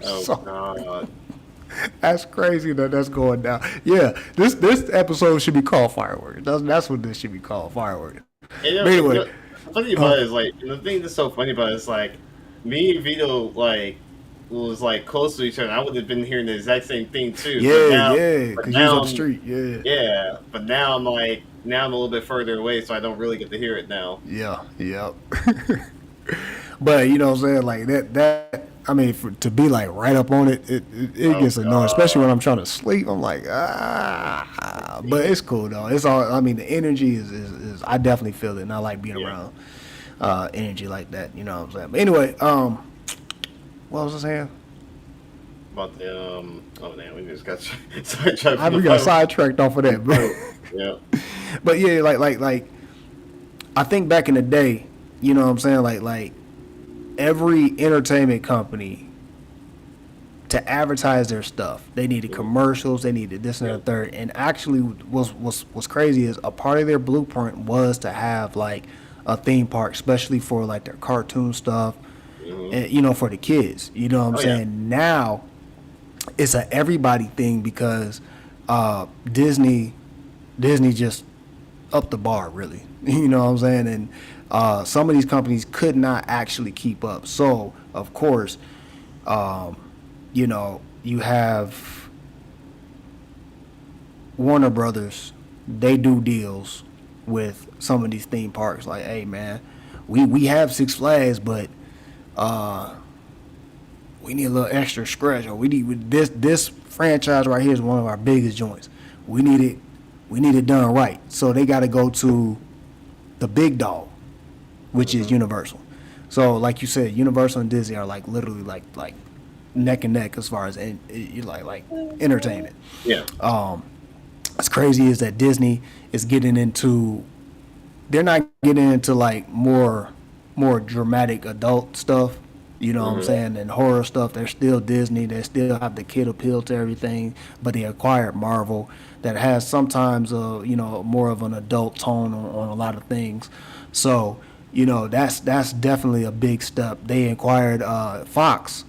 Oh So God. that's crazy that's going down. Yeah, this episode should be called fireworks. That's what this should be called, fireworks. And, But anyway, the funny about it is like the thing that's so funny about it is like me and Vito like was like close to each other. I would have been hearing the exact same thing too. yeah, yeah, But because you was now up the street. Yeah, yeah. But now I'm a little bit further away, so I don't really get to hear it now. yeah, yeah. But you know what I'm saying? Like that I mean, to be like right up on it Oh gets annoying, especially when God. I'm trying to sleep. I'm like, but it's cool though. It's all. I mean, the energy is I definitely feel it, and I like being Yeah. around energy like that. You know what I'm saying? But anyway, what was I saying? About the oh man, we just got sidetracked from the We got fireworks. sidetracked off of that, but Yeah. but yeah, like I think back in the day, you know what I'm saying? Like every entertainment company to advertise their stuff. They needed Mhm. commercials. They needed this and Yeah. the third. And actually, what's crazy is a part of their blueprint was to have like a theme park, especially for like their cartoon stuff, Hmm. and for the kids. You know what I'm Oh yeah. saying? Now it's a everybody thing because Disney just upped the bar really. You know what I'm saying? And some of these companies could not actually keep up. So of course, you have Warner Brothers. They do deals with some of these theme parks. Like, hey man, we have Six Flags, but we need a little extra scratch. Or this franchise right here is one of our biggest joints. We need it. We need it done right. So they got to go to the big dog, which is Hmm. Universal. So like you said, Universal and Disney are like literally like neck and neck as far as you like entertainment. Yeah. What's crazy is that Disney is getting into. They're not getting into like more dramatic adult stuff. You know what I'm saying? And horror stuff, they're still Disney. They still have the kid appeal to everything, but they acquired Marvel that has sometimes more of an adult tone on a lot of things. So, that's definitely a big step. They acquired Fox,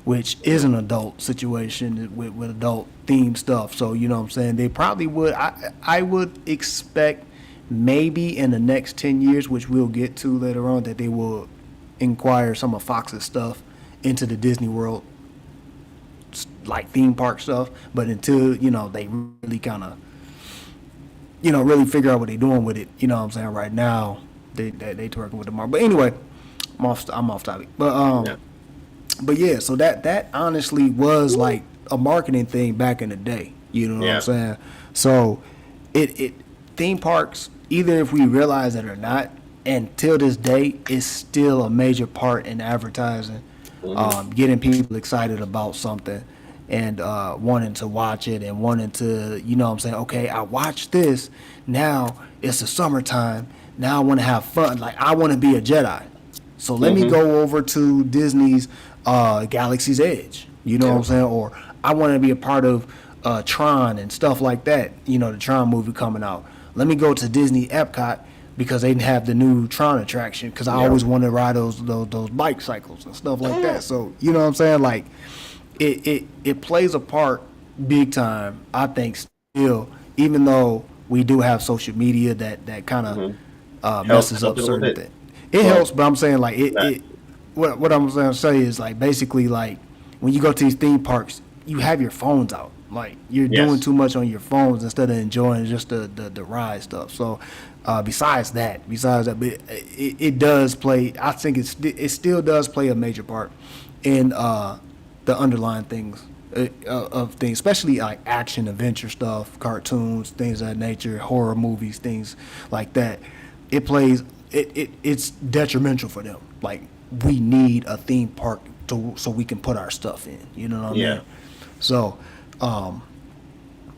which is an adult situation with adult themed stuff. So, you know what I'm saying? They probably would I would expect maybe in the next 10 years, which we'll get to later on, that they will inquire some of Fox's stuff into the Disney World, like theme park stuff. But until they really kind of really figure out what they're doing with it, you know what I'm saying? Right now, they working with the market. But anyway, I'm off topic. Yeah. But yeah, so that honestly was like a marketing thing back in the day. You know what I'm saying? So it theme parks, either if we realize it or not, and till this day, is still a major part in advertising, getting people excited about something and wanting to watch it and wanting to, okay, I watched this. Now it's the summertime. Now I want to have fun. Like, I want to be a Jedi. So let me go over to Disney's Galaxy's Edge. You know what I'm saying? Or I want to be a part of Tron and stuff like that. The Tron movie coming out. Let me go to Disney Epcot because they have the new Tron attraction, because I always wanted to ride those bike cycles and stuff like that. So, you know what I'm saying? Like, it plays a part big time, I think, still, even though we do have social media that kind of messes up certain things. It helps, but I'm saying, like, what I'm going to say is, like, basically, like, when you go to these theme parks, you have your phones out. Like, you're doing too much on your phones instead of enjoying just the ride stuff. So, besides that, but it does play. I think it still does play a major part in the underlying things of things, especially like action, adventure stuff, cartoons, things of that nature, horror movies, things like that. It plays. It's detrimental for them. Like, we need a theme park so we can put our stuff in. You know what I mean? So,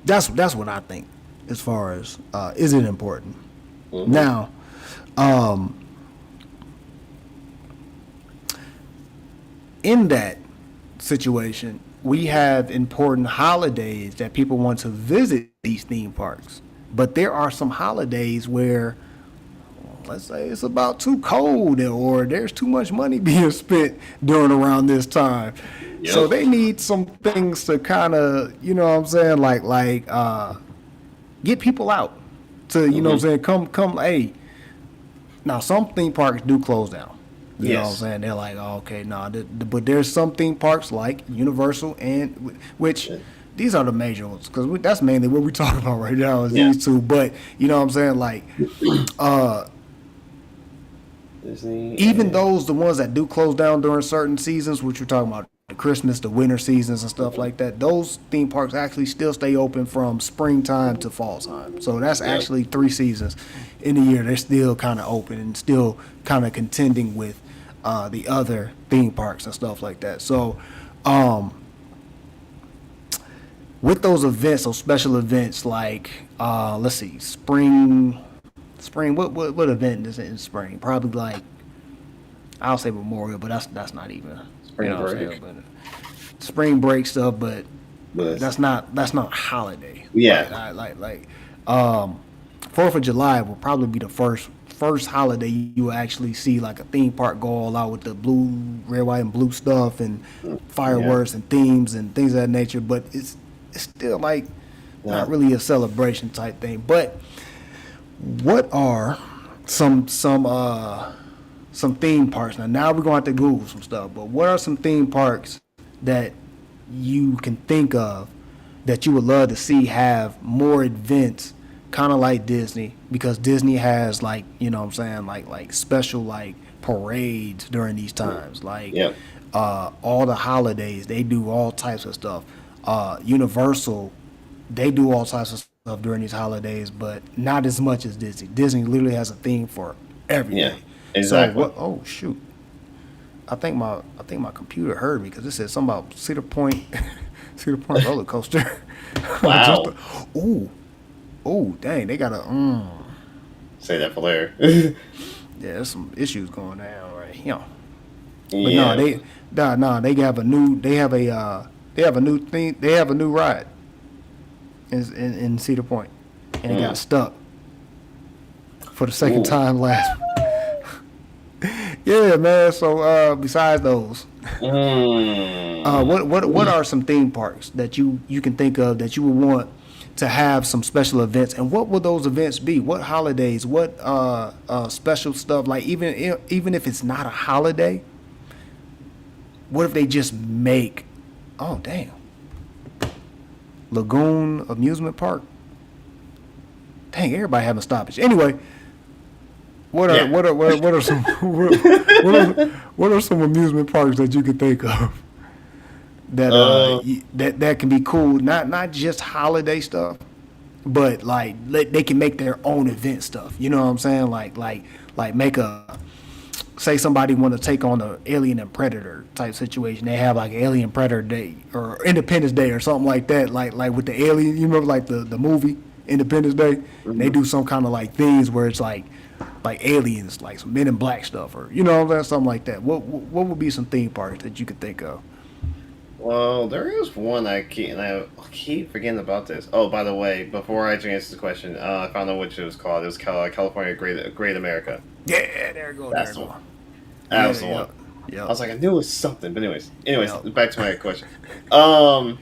that's what I think as far as is it important. Now, in that situation, we have important holidays that people want to visit these theme parks, but there are some holidays where, let's say, it's about too cold or there's too much money being spent during around this time. So they need some things to kind of, you know what I'm saying, like get people out to, you know what I'm saying, come, hey. Now, some theme parks do close down. You know what I'm saying? They're like, oh, okay, but there's some theme parks like Universal, and which these are the major ones, because that's mainly what we're talking about right now is these two. But you know what I'm saying? Like, Disney, even those, the ones that do close down during certain seasons, which we're talking about, the Christmas, the winter seasons and stuff like that, those theme parks actually still stay open from springtime to fall time. So that's actually 3 seasons in a year. They're still kind of open and still kind of contending with the other theme parks and stuff like that. So with those events, those special events, like let's see, spring, what event is it in spring? Probably like, I'll say Memorial, but that's not even spring break. But spring break stuff, but that's not holiday. Yeah, like 4th of July will probably be the first holiday you will actually see like a theme park go all out with the blue, red, white, and blue stuff and fireworks and themes and things of that nature. But it's still like not really a celebration type thing. But what are some theme parks? Now we're going to have to Google some stuff, but what are some theme parks that you can think of that you would love to see have more events, kind of like Disney, because Disney has, like, you know what I'm saying, like special like parades during these times, like all the holidays, they do all types of stuff. Universal, they do all types of stuff during these holidays, but not as much as Disney. Disney literally has a theme for everything. Yeah, exactly. So oh shoot, I think my computer heard me because it said something about Cedar Point roller coaster. Wow. Dang, they got a Say that for later. yeah, there's some issues going down right here. But no, Yeah. they have a new they have a new thing, they have a new ride in Cedar Point, and it got Mm. stuck for the second Ooh. time last. Yeah, man. So besides those, Mm. what are some theme parks that you can think of that you would want to have some special events, and what will those events be? What holidays? What special stuff? Like even if it's not a holiday, what if they just make? Oh damn, Lagoon Amusement Park. Dang, everybody having stoppage. Anyway, Yeah. what are some what are some amusement parks that you could think of that Uh. that can be cool? Not just holiday stuff, but like they can make their own event stuff. You know what I'm saying? Like make a say somebody want to take on a Alien and Predator type situation. They have like Alien Predator Day or Independence Day or something like that. Like with the alien, you remember like the movie Independence Day? And they Mhm. do some kind of like things where it's like aliens, like some Men in Black stuff, or you know what I'm saying, something like that. What would be some theme parks that you could think of? Well, there is one I keep forgetting about this. Oh, by the way, before I answer this question, I found out what it was called. It was called California Great America. Yeah, there you go, there That's you the one. go. That's Yeah, the one. yep, I yep, was like, I knew it was something. But anyways, yep. back to my question. Um,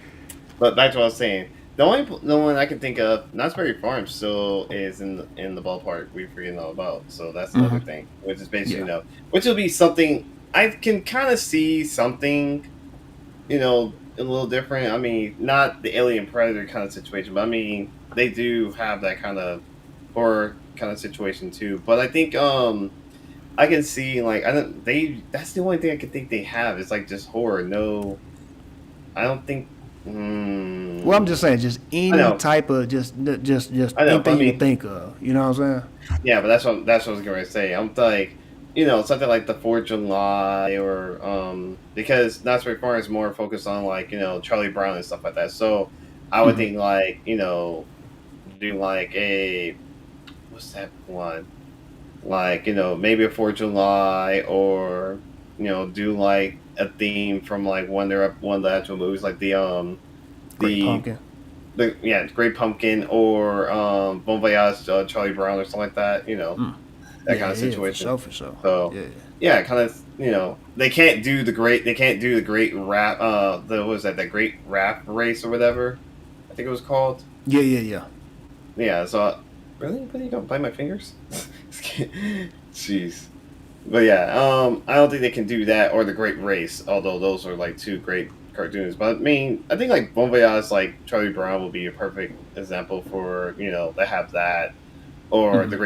but back to what I was saying. The one I can think of, Knott's Berry Farm still is in the ballpark we forgetting all about. So that's another Mm-hmm. thing, which is basically Yeah. which will be something I can kind of see something a little different. I mean, not the Alien Predator kind of situation, but I mean, they do have that kind of horror kind of situation too. But I think I can see like I don't they that's the only thing I can think they have is like just horror. No, I don't think. Well, I'm just saying, just I any know, type of just I know. But I anything you mean, could think of. You know what I'm saying? yeah, but that's what I was going to say. I'm like, something like the 4th of July or because Knott's Berry Farm is more focused on like Charlie Brown and stuff like that. So I would Mm-hmm. think like do like a what's that one like maybe a 4th of July or do like a theme from like one of the actual movies like Great the Pumpkin. Great Pumpkin or Bon Voyage Charlie Brown or something like that. Mm. That Yeah, kind of yeah, for situation. sure, for sure. So Yeah, yeah, kind of they can't do the great rap the what was that great rap race or whatever I think it was called. yeah, yeah, yeah. Yeah, so really you don't bite my fingers. Jeez. But yeah, I don't think they can do that or the Great Race, although those are like two great cartoons. But I mean, I think like Bon Voyage, like Charlie Brown, will be a perfect example for they have that or Mm-hmm.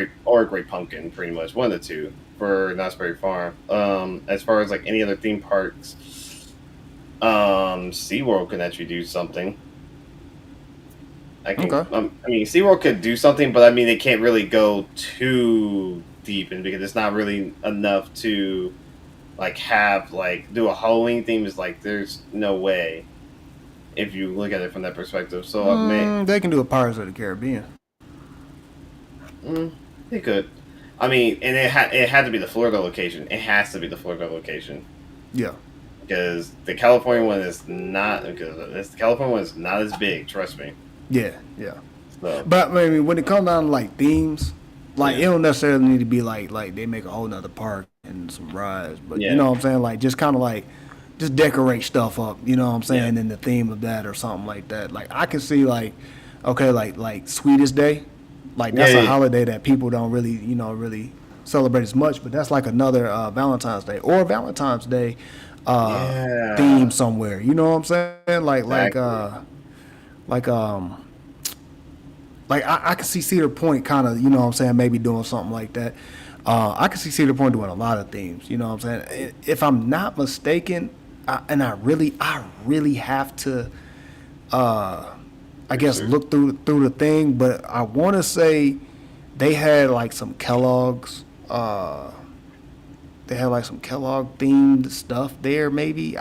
Great Pumpkin, pretty much one of the two for Knott's Berry Farm. As far as like any other theme parks, SeaWorld can actually do something. Okay. I mean, SeaWorld could do something, but I mean, they can't really go too deep in because it's not really enough to like have like do a Halloween theme. Is like there's no way if you look at it from that perspective. So I may They can do a Pirates of the Caribbean. mm, they could. I mean, and it had to be the Florida location. It has to be the Florida location Yeah, because the California one is not the California one is not as big. Trust me. yeah, yeah. So But I mean, when it comes down to like themes, like it yeah, don't necessarily need to be like they make a whole nother park and some rides. But you yeah, know what I'm saying? Like just kind of like just decorate stuff up. You know what I'm yeah, saying? In the theme of that or something like that. Like I can see like okay, like Sweetest Day, like yeah, that's a yeah. holiday that people don't really really celebrate as much. But that's like another Valentine's Day or Valentine's Day theme Yeah, somewhere. You know what I'm saying? exactly. Like like I can see Cedar Point kind of, you know what I'm saying, maybe doing something like that. I can see Cedar Point doing a lot of themes, you know what I'm saying. If I'm not mistaken, and I really have to, I guess, Research. look through the thing, but I want to say they had like some Kellogg's. They had like some Kellogg themed stuff there, maybe.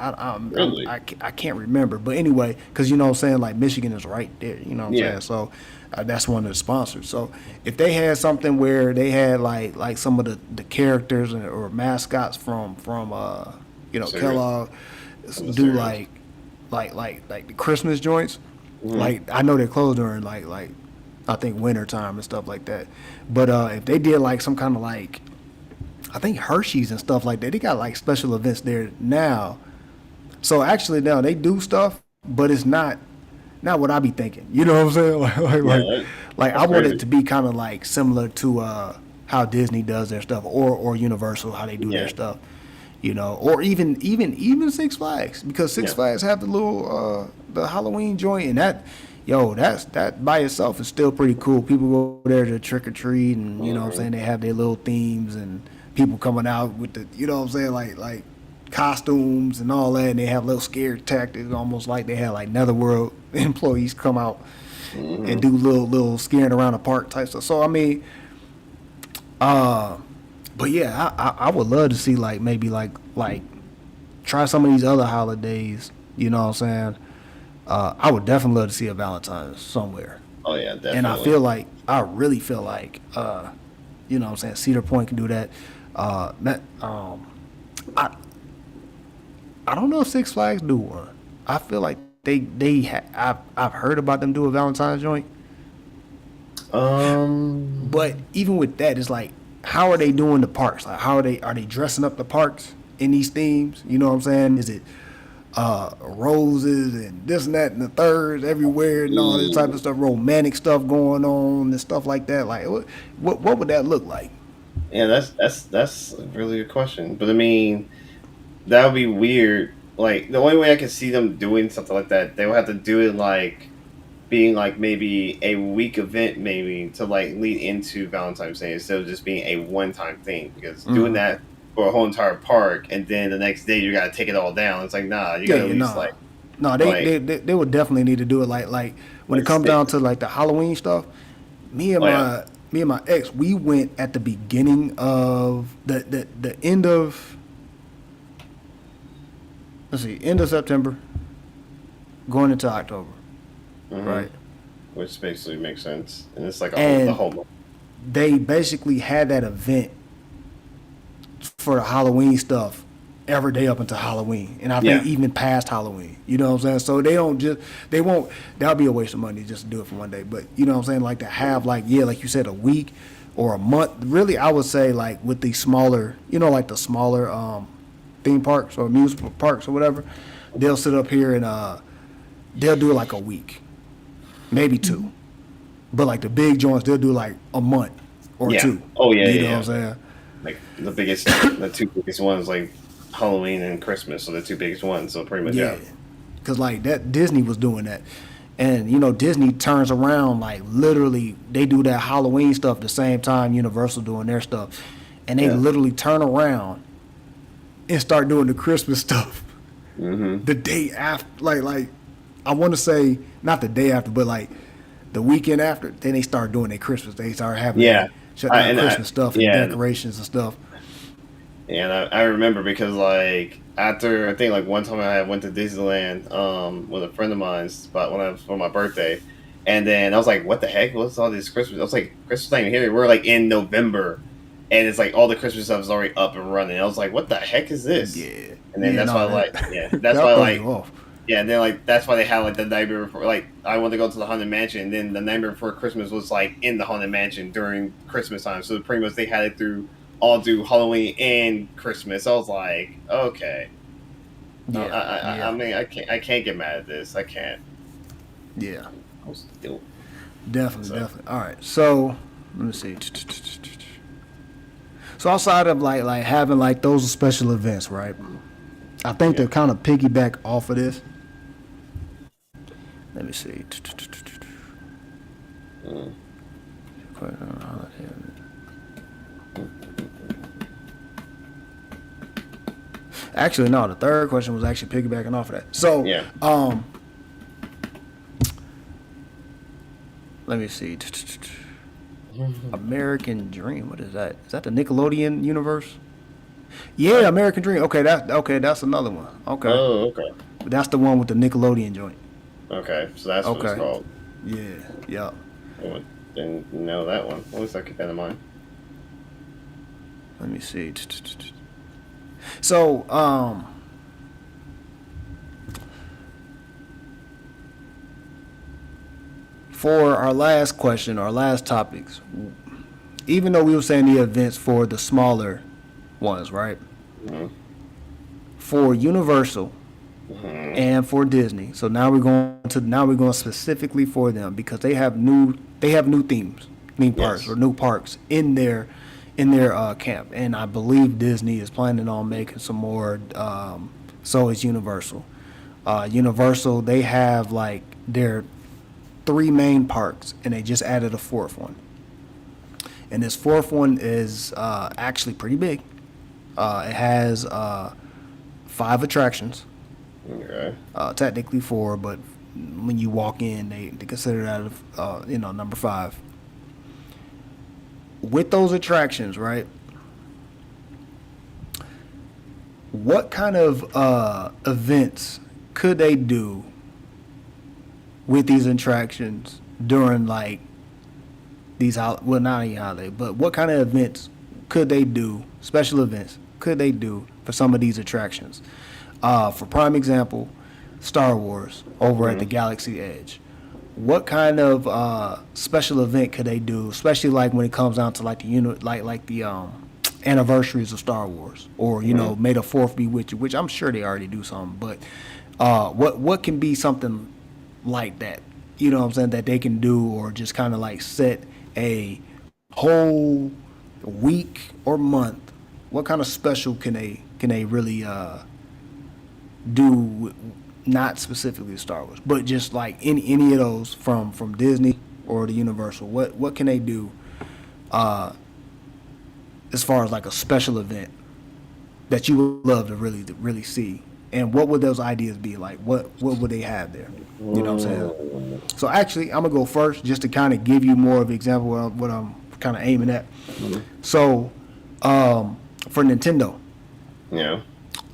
Really? I can't remember, but anyway, because you know what I'm saying, like Michigan is right there, you know what I'm Yeah. saying. So that's one of the sponsors. So if they had something where they had like some of the characters or mascots from Cereal. Kellogg Some of the do cereals. like the Christmas joints. Like I know they close during like I think winter time and stuff like that. But if they did like some kind of like I think Hershey's and stuff like that, they got like special events there now. So actually now they do stuff, but it's not what I be thinking. You know what I'm saying? Yeah, Like I that's want it crazy. to be kind of like similar to how Disney does their stuff, or Universal how they do their Yeah, stuff. Or even Six Flags, because Six yeah. Flags have the little the Halloween joint, and that by itself is still pretty cool. People go there to trick or treat, and you know what I'm hmm saying, they have their little themes and people coming out with the you know what I'm saying like costumes and all that, and they have little scare tactics, almost like they have like Netherworld employees come out and hmm do little scaring around the park type stuff. So I mean, but yeah, I would love to see like maybe like try some of these other holidays. You know what I'm saying? I would definitely love to see a Valentine's somewhere, Oh yeah, and definitely. I really feel like you know what I'm saying, Cedar Point can do that. That I I don't know if Six Flags do one. I feel like I've heard about them do a Valentine's joint, but Um, even with that, it's like how are they doing the parks? Like how are they dressing up the parks in these themes? You know what I'm saying? Is it roses and this and that and the third everywhere and all this type of mm, stuff, romantic stuff going on and stuff like that? Like what would that look like? yeah, that's a really good question. But I mean, that would be weird. Like the only way I could see them doing something like that, they would have to do it like being like maybe a week event, maybe to like lead into Valentine's Day instead of just being a one time thing. Because doing that for a whole entire park and then the next day you gotta take it all down. It's like nah, you Yeah, gotta at yeah, least nah. No, they, like they they they would definitely need to do it like when it comes stick. down to like the Halloween stuff. Me and Oh yeah. my me and my ex, we went at the beginning of the end of let's see, end of September, going into October, hmm right? Which basically makes sense, and it's like the And whole month. they basically had that event for the Halloween stuff every day up until Halloween, and I think Yeah. even past Halloween. You know what I'm saying? So they won't. That'll be a waste of money just to do it for one day. But you know what I'm saying? Like to have like yeah, like you said, a week or a month. Really, I would say like with the smaller, like the smaller theme parks or amusement parks or whatever, they'll sit up here and they'll do like a week, maybe two. But like the big joints, they'll do like a month or Yeah. two. Oh yeah, You yeah, know what I'm yeah. saying? Like the two biggest ones, like Halloween and Christmas, so the two biggest ones. So pretty much, Yeah, yeah, because like that Disney was doing that, and Disney turns around like literally they do that Halloween stuff the same time Universal doing their stuff, and they yeah. literally turn around and start doing the Christmas stuff hmm the day after. Like I want to say not the day after, but like the weekend after. Then they start doing their Christmas. They start having Yeah. they shut down And Christmas stuff and yeah, decorations and stuff. and I remember because like after I think like one time I went to Disneyland with a friend of mine's, but when I was for my birthday, and then I was like, what the heck? What's all this Christmas? I was like, Christmas time here. We're like in November, and it's like all the Christmas stuff is already up and running. I was like, what the heck is this? Yeah, And then yeah, that's why no, like yeah, that's that'll why throw you like off. yeah, and then like that's why they had like the nightmare before. Like I wanted to go to the haunted mansion, and then the nightmare before Christmas was like in the haunted mansion during Christmas time. So pretty much they had it through all through Halloween and Christmas. I was like, okay, Yeah, I yeah, mean I can't get mad at this. I can't. yeah. I was still Definitely, so definitely. All right. So let me see. So outside of like having like those special events, right? I think yeah. to kind of piggyback off of this. Let me see. Mm. Actually, no. The third question was actually piggybacking off of that. So, Yeah. let me see. American Dream. What is that? Is that the Nickelodeon universe? Yeah, Right. American Dream. Okay, that's another one. Okay, Oh, okay. that's the one with the Nickelodeon joint. Okay. So that's what it's Okay. called. Yeah. Yeah. I didn't know that one. At least I keep that in mind. Let me see. So, for our last question, our last topics, even though we were saying the events for the smaller ones, right? Mm-hmm. For Universal and for Disney. So now we're going specifically for them because they have new theme parks or new parks in their camp, and I believe Disney is planning on making some more. So is Universal. Universal, they have like their three main parks, and they just added a fourth one. And this fourth one is actually pretty big. It has 5 attractions. Okay. Technically 4, but when you walk in, they consider that number 5. With those attractions, right? What kind of events could they do with these attractions during like these not any holiday, but what kind of events could they do? Special events could they do for some of these attractions? For prime example, Star Wars over at the Galaxy Edge. What kind of special event could they do, especially like when it comes down to like the anniversaries of Star Wars, or May the 4th be with you, which I'm sure they already do something, but what can be something like that, you know what I'm saying, that they can do, or just kind of like set a whole week or month? What kind of special can they really do? Not specifically Star Wars, but just like any of those from Disney or the Universal. What can they do as far as like a special event that you would love to really see? And what would those ideas be like? What would they have there? You know what I'm saying? So actually, I'm gonna go first just to kind of give you more of an example of what I'm kind of aiming at. So for Nintendo,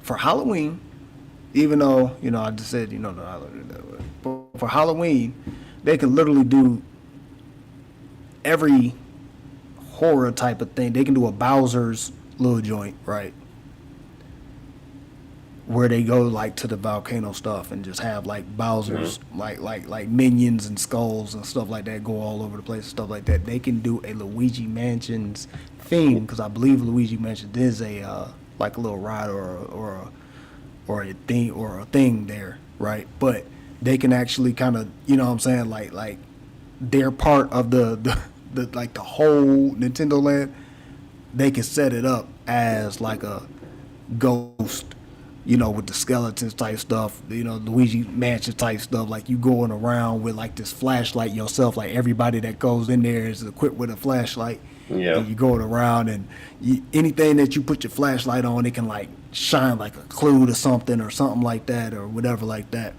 for Halloween, even though I just said but for Halloween, they can literally do every horror type of thing. They can do a Bowser's little joint, right? Where they go like to the volcano stuff and just have like Bowser's like minions and skulls and stuff like that go all over the place and stuff like that. They can do a Luigi Mansion's theme, because I believe Luigi Mansion is a like a little ride or a thing there, right? But they can actually kind of, you know what I'm saying, like they're part of the like the whole Nintendo Land. They can set it up as like a ghost, with the skeletons type stuff, Luigi Mansion type stuff, like you going around with like this flashlight yourself, like everybody that goes in there is equipped with a flashlight. Yeah. And you going around, and anything that you put your flashlight on, it can like shine like a clue to something or something like that or whatever like that.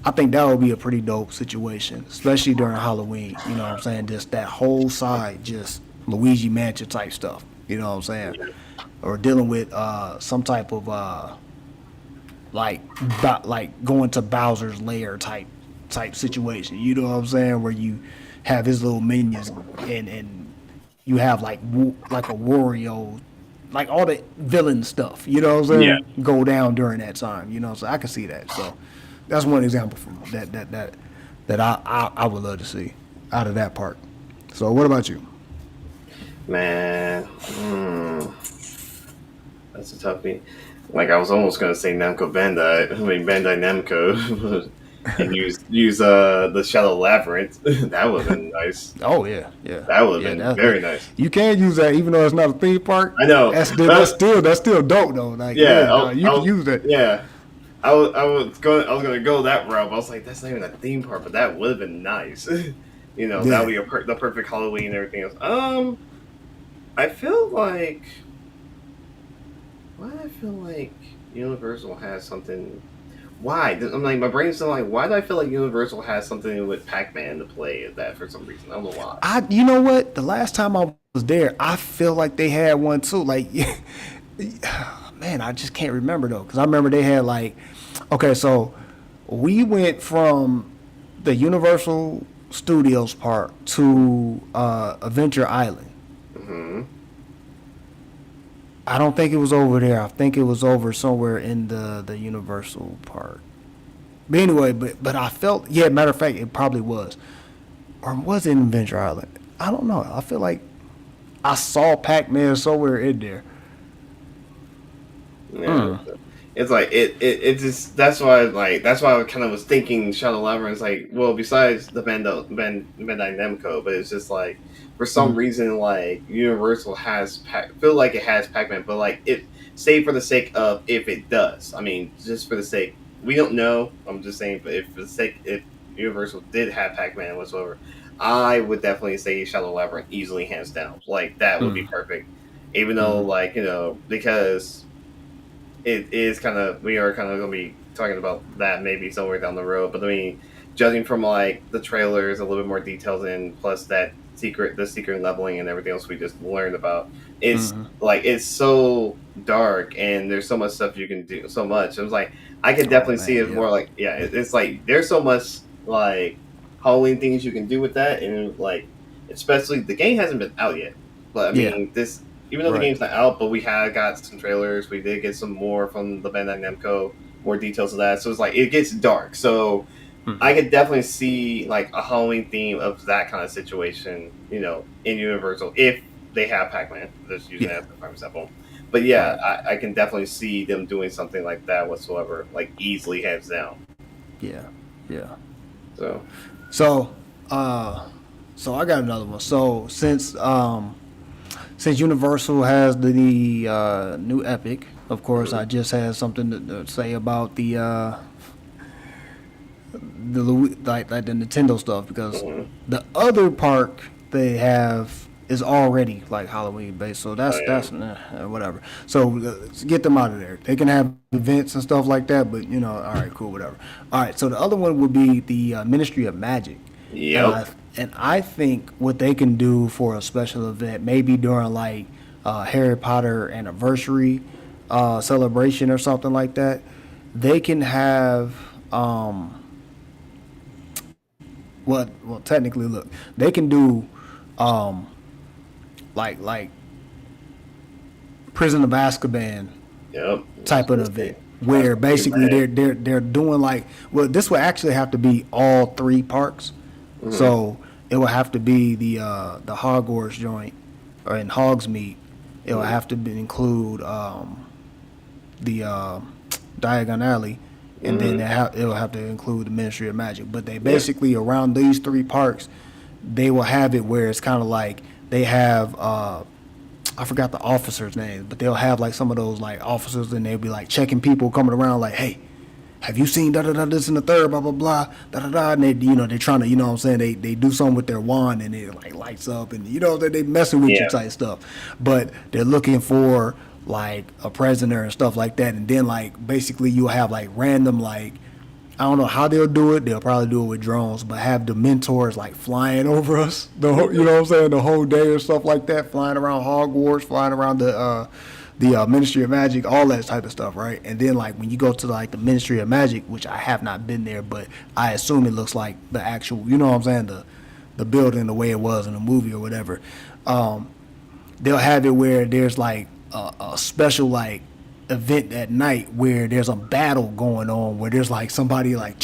I think that would be a pretty dope situation, especially during Halloween. You know what I'm saying? Just that whole side, just Luigi Mansion type stuff. You know what I'm saying? Or dealing with some type of like going to Bowser's lair type situation. You know what I'm saying? Where you have his little minions and you have like a Wario, like all the villain stuff, you know what I'm saying? Yeah. Go down during that time, so I can see that. So that's one example from that I would love to see out of that park. So what about you? Man, that's a toughie. Like I was almost gonna say Bandai Namco. And use the Shadow Labyrinth. That would have been nice. Oh yeah. That would have been very nice. You can use that even though it's not a theme park. I know. That's still dope though. Like you can use that. Yeah. I was gonna go that route. But I was like, that's not even a theme park, but that would have been nice. That would be the perfect Halloween and everything else. I feel like Universal has something. Why? I'm like, my brain's still like, why do I feel like Universal has something with Pac-Man to play at that for some reason? I don't know why. You know what? The last time I was there, I feel like they had one too. Like, man, I just can't remember though, because I remember they had like, okay, so we went from the Universal Studios park to Adventure Island. Mm-hmm. I don't think it was over there. I think it was over somewhere in the Universal park. But anyway, but I felt, matter of fact, it probably was. or was it in Adventure Island? I don't know. I feel like I saw Pac-Man somewhere in there. Yeah, it's like it just that's why I kind of was thinking Shadow Labyrinth. Like, well, besides the Bandai Namco, but it's just like for some reason like Universal feel like it has Pac-Man, but like it say for the sake of if it does. I mean, just for the sake we don't know. I'm just saying, but if for the sake if Universal did have Pac-Man whatsoever, I would definitely say Shadow Labyrinth easily hands down. Like that would be perfect. Even though like because it is kind of we are kind of going to be talking about that maybe somewhere down the road. But I mean, judging from like the trailers, a little bit more details in, plus the secret leveling and everything else we just learned about, it's like it's so dark and there's so much stuff you can do, so much. I was like, I could Oh definitely see man, it yeah. more like it's like there's so much like Halloween things you can do with that, and like especially the game hasn't been out yet, but I Yeah. mean this even though the Right. game's not out, but we had got some trailers. We did get some more from the Bandai Namco, more details of that. So it's like it gets dark. So I could definitely see like a Halloween theme of that kind of situation, in Universal if they have Pac-Man. Just using Yeah. that as a prime example. But yeah, Right. I can definitely see them doing something like that whatsoever, like easily hands down. Yeah. Yeah. So So, uh, so I got another one. So since Universal has the new Epic, of course, I just had something to say about like the Nintendo stuff because mhm. the other park they have is already like Halloween based, so Oh yeah, that's whatever. So get them out of there. They can have events and stuff like that, but all right, cool, whatever. All right, so the other one would be the Ministry of Magic, and yep, I think what they can do for a special event, maybe during like Harry Potter anniversary celebration or something like that, they can have. Well, technically, look, they can do um, like Prison of Azkaban yep. I was type of gonna say, event I was where thinking basically that. they're doing like, well, this would actually have to be all three parks. Hmm. So it will have to be the Hogwarts joint or in Hogsmeade. It will Hmm. have to include the Diagon Alley, and then Hmm. it will have to include the Ministry of Magic. But they Yeah. basically around these three parks, they will have it where it's kind of like they have I forgot the officers' name, but they'll have like some of those like officers, and they'll be like checking people coming around, like, hey, have you seen da da da this and the third, blah blah blah, da da da, and they're trying to, what I'm saying, they do something with their wand and it like lights up, and they messing with you Yeah. type stuff, but they're looking for like a prisoner and stuff like that, and then like basically you'll have like random like I don't know how they'll do it. They'll probably do it with drones, but have the mentors like flying over us. You know what I'm saying? The whole day or stuff like that, flying around Hogwarts, flying around the Ministry of Magic, all that type of stuff, right? And then like when you go to like the Ministry of Magic, which I have not been there, but I assume it looks like the actual, you know what I'm saying, the building the way it was in the movie or whatever. Um, they'll have it where there's like a special like event at night where there's a battle going on where there's like somebody like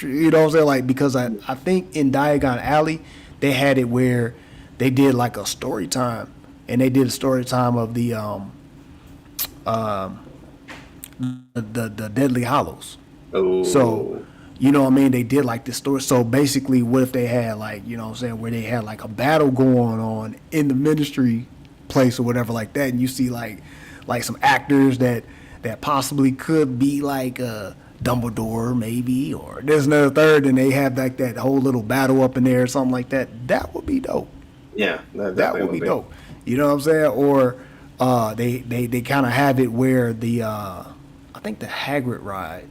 what I'm saying, like because I think in Diagon Alley they had it where they did like a story time, and they did a story time of the Deadly Hollows. So, Oh. you know what I mean? They did like this story. So basically, what if they had like, what I'm saying, where they had like a battle going on in the ministry place or whatever like that, and you see like some actors that possibly could be like Dumbledore maybe, or there's another third, and they have like that whole little battle up in there or something like that. That would be dope. Yeah, that That definitely would will be be. dope. You know what I'm saying? Or they kind of have it where I think the Hagrid ride,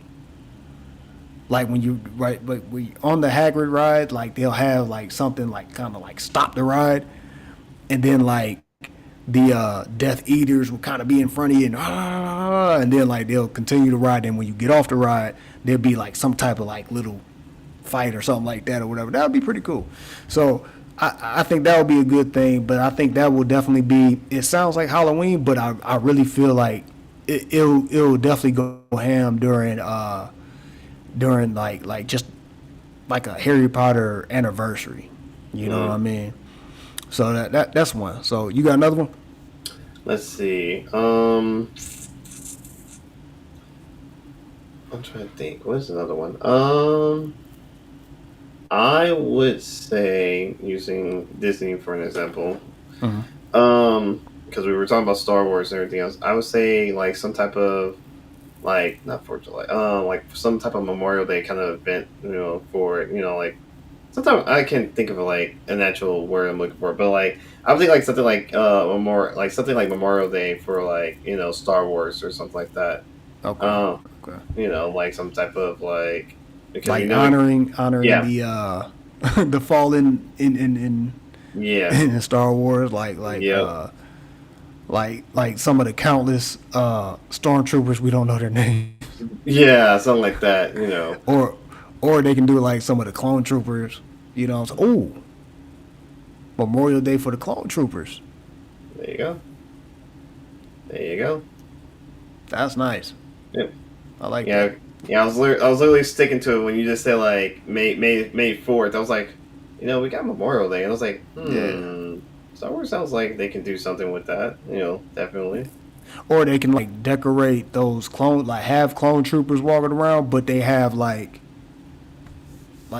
like when you right like we on the Hagrid ride, like they'll have like something like kind of like stop the ride, and then like the Death Eaters will kind of be in front of you, and then like they'll continue to ride. And when you get off the ride, there'll be like some type of like little fight or something like that or whatever. That would be pretty cool. So I think that would be a good thing. But I think that will definitely be. It sounds like Halloween, but I really feel like it'll definitely go ham during like just like a Harry Potter anniversary. You know what I mean? So that's one. So you got another one? Let's see. I'm trying to think. What's another one? I would say, using Disney for an example, Mm-hmm. because we were talking about Star Wars and everything else, I would say like some type of, like, not 4th of July, like some type of Memorial Day kind of event, for, like, sometimes I can't think of like an actual word I'm looking for, but like I would think like something like Memorial Day for, like, Star Wars or something like that. Okay. Um, Okay. like some type of, like, because we Like know, honoring yeah, the the fallen yeah, in Star Wars, yep, like some of the countless stormtroopers we don't know their names, yeah, something like that, or or they can do like some of the clone troopers. So, oh, Memorial Day for the clone troopers. There you go, there you go. That's nice. Yep. I like that. Yeah, yeah. I was literally sticking to it when you just said like May 4th. I was like, we got Memorial Day, and I was like, Yeah. Star Wars sounds like they can do something with that. Definitely. Or they can like decorate those clone, like have clone troopers walking around, but they have like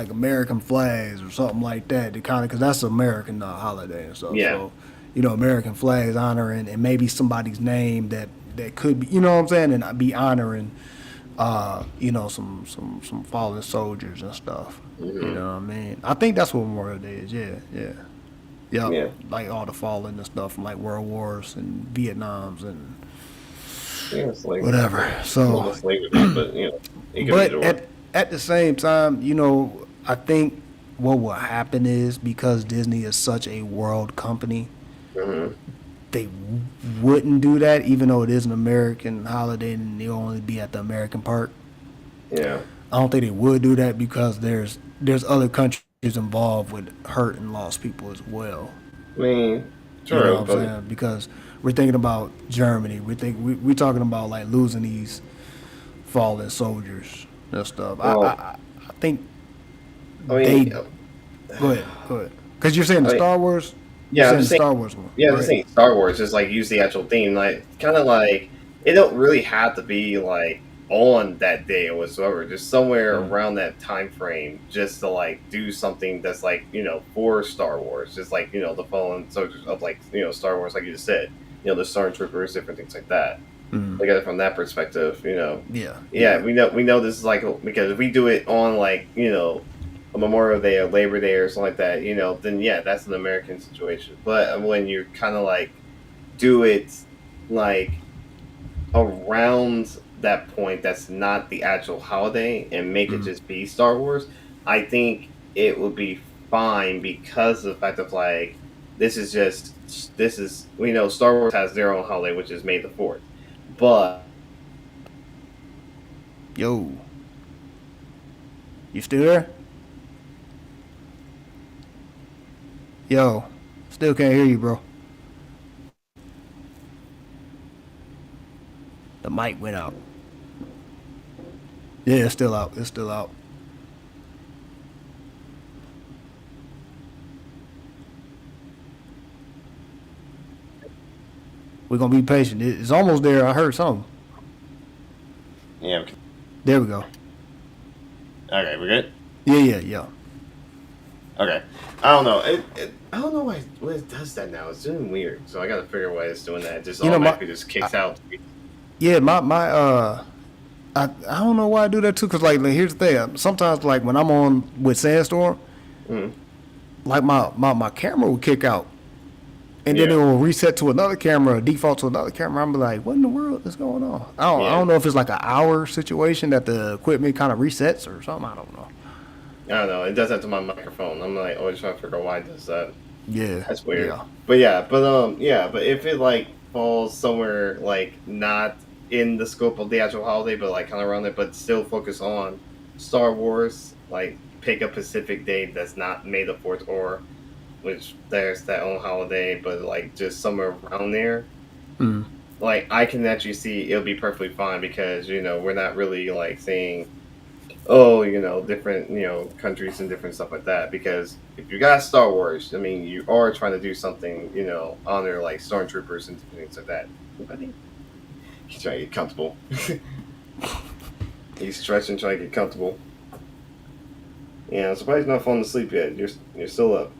American flags or something like that. To kind of, because that's an American holiday and stuff. Yeah. So, American flags honoring and maybe somebody's name that could be, you know what I'm saying, and be honoring, some fallen soldiers and stuff. You Hmm. know what I mean? I think that's what Memorial Day is. Yeah, yeah, yep. Yeah. Like all the fallen and stuff from like World Wars and Vietnams and Yeah. It's like, whatever. well, So, that's Labor Day, but it could be but either one. at the same time, I think what will happen is because Disney is such a world company, Hmm. they wouldn't do that, even though it is an American holiday and they'll only be at the American park. Yeah. I don't think they would do that because there's other countries involved with hurt and lost people as well. I mean, You know true, what I'm but saying? Because we're thinking about Germany. We're talking about like losing these fallen soldiers and stuff. well, I think I mean, they go ahead. Because you're saying the I mean, Star Wars, you're yeah. I'm saying just the saying. Star Wars one, Yeah, I'm just right? saying Star Wars, just like use the actual theme, like kind of like it don't really have to be like on that day or whatsoever, just somewhere Mm. around that time frame, just to like do something that's like, for Star Wars, just like, the fallen soldiers of, like, Star Wars, like you just said, the stormtroopers, different things like that. Mm. Look at it from that perspective, Yeah, yeah, yeah, we know this is like, because if we do it on, like, a Memorial Day or Labor Day or something like that, then yeah, that's an American situation. But when you kind of like do it like around that point, that's not the actual holiday, and make it mm. just be Star Wars, I think it would be fine, because of the fact of like, this is, we know Star Wars has their own holiday, which is May the 4th, but Yo, you still there? Yo, still can't hear you, bro. The mic went out. Yeah, it's still out. It's still out. We're gonna be patient. It's almost there. I heard something. yeah, There we go. okay, we're good. Yeah, yeah, yeah. Okay, I don't know. I don't know why it does that now. It's doing weird. So I got to figure out why it's doing that. It just My automatically just kicks out. yeah, my I don't know why I do that too. Cause like here's the thing. Sometimes like when I'm on with Sandstorm, Mm, like my camera will kick out, and then it yeah, will reset to another camera, default to another camera. I'm like, what in the world is going on? I yeah. don't know if it's like an hour situation that the equipment kind of resets or something. I don't know. I don't know. It does that to my microphone. I'm like always trying to figure out why it does that. Yeah, That's weird. yeah. But yeah, but if it like falls somewhere like not in the scope of the actual holiday, but like kind of around it, but still focus on Star Wars, like pick a Pacific day that's not May the 4th, or which there's that own holiday, but like just somewhere around there. Mm. Like I can actually see it'll be perfectly fine, because we're not really like saying oh, different, countries and different stuff like that. Because if you got Star Wars, I mean, you are trying to do something, honor like stormtroopers and things like that. Buddy, he's trying to get comfortable. He's stretching, trying to get comfortable. Yeah, I'm surprised you're not falling asleep yet. You're still up.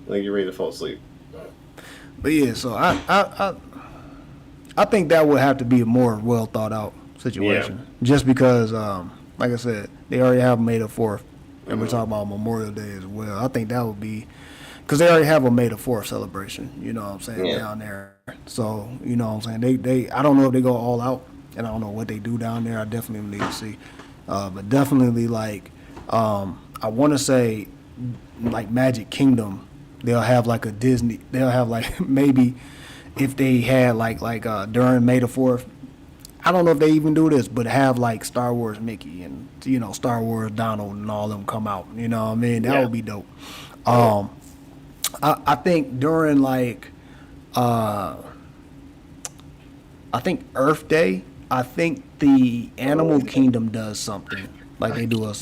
Like you're ready to fall asleep. But yeah, so I think that would have to be a more well thought out Yeah. situation. Just because, like I said, they already have May the 4th, and we're Mm-hmm. talking about Memorial Day as well. I think that would be because they already have a May the 4th celebration. You know what I'm saying Yeah. down there. So you know what I'm saying they I don't know if they go all out, and I don't know what they do down there. I definitely need to see, but definitely like I want to say like Magic Kingdom. They'll have like a Disney. They'll have like maybe if they had during May the 4th. I don't know if they even do this, but have like Star Wars Mickey and Star Wars Donald and all them come out. You know what I mean? That Yeah. would be dope. Yeah. I think during uh, I think Earth Day, I think the Oh, Animal Kingdom does something like they do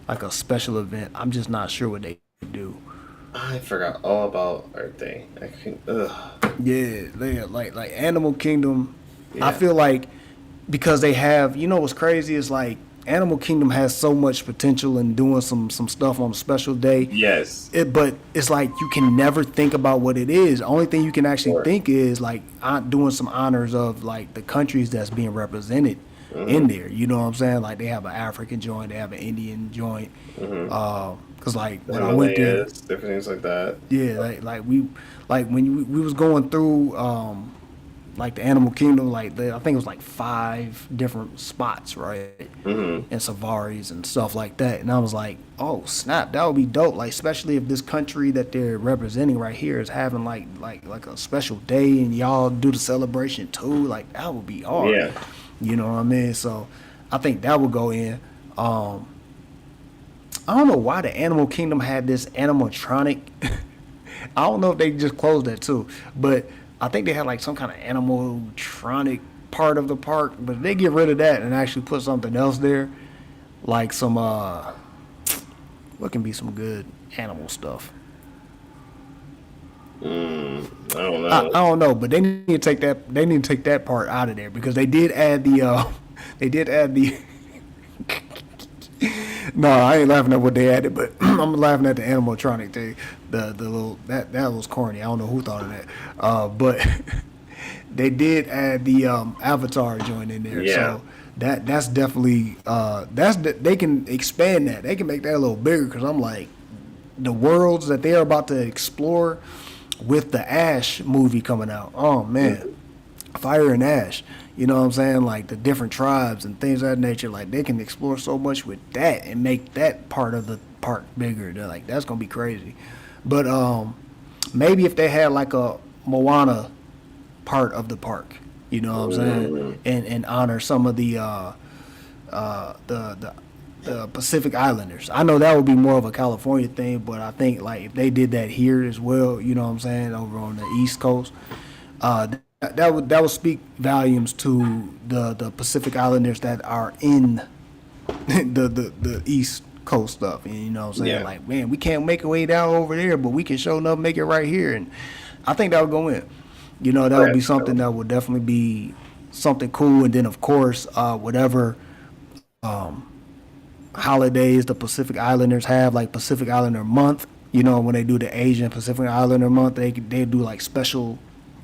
like a special event. I'm just not sure what they do. I forgot all about Earth Day. I can. Ugh. Yeah, they like Animal Kingdom. I Yeah. feel like because they have, what's crazy is like Animal Kingdom has so much potential in doing some stuff on a special day. Yes. But it's like you can never think about what it is. The only thing you can actually Or. think is like doing some honors of like the countries that's being represented Mm-hmm. in there. You know what I'm saying? Like they have an African joint, they have an Indian joint. Mm-hmm. Cause like The when I went there, Himalayas, different things like that. yeah, like when we was going through like the Animal Kingdom, I think it was like 5 different spots, right? Mm-hmm. And safaris and stuff like that. And I was like, oh snap, that would be dope. Like especially if this country that they're representing right here is having like a special day and y'all do the celebration too. Like that would be hard. Yeah. You know what I mean? So I think that would go in. I don't know why the Animal Kingdom had this animatronic. I don't know if they just closed that too, but I think they had like some kind of animatronic part of the park. But if they get rid of that and actually put something else there, like some what can be some good animal stuff. I don't know. I don't know, but they need to take that. They need to take that part out of there because they did add the. They did add the. No, I ain't laughing at what they added, but I'm laughing at the animatronic thing. The little that was corny. I don't know who thought of that, but they did add the Avatar joint in there. Yeah. So that's definitely they can expand that. They can make that a little bigger because I'm like the worlds that they are about to explore with the Ash movie coming out. Oh man, Fire and Ash. You know what I'm saying? Like the different tribes and things of that nature. Like they can explore so much with that and make that part of the park bigger. They're like that's gonna be crazy. But maybe if they had like a Moana part of the park, you know what I'm saying, and honor some of the Pacific Islanders. I know that would be more of a California thing, but I think like if they did that here as well, you know what I'm saying, over on the East Coast, that would speak volumes to the Pacific Islanders that are in the East Coast stuff. And you know what I'm saying? Yeah. Like, man, we can't make our way down over there, but we can show enough make it right here. And I think that would go in. You know, that Oh, would yeah, be for something sure. that would definitely be something cool. And then of course, whatever holidays the Pacific Islanders have, like Pacific Islander Month. You know, when they do the Asian Pacific Islander Month, they do like special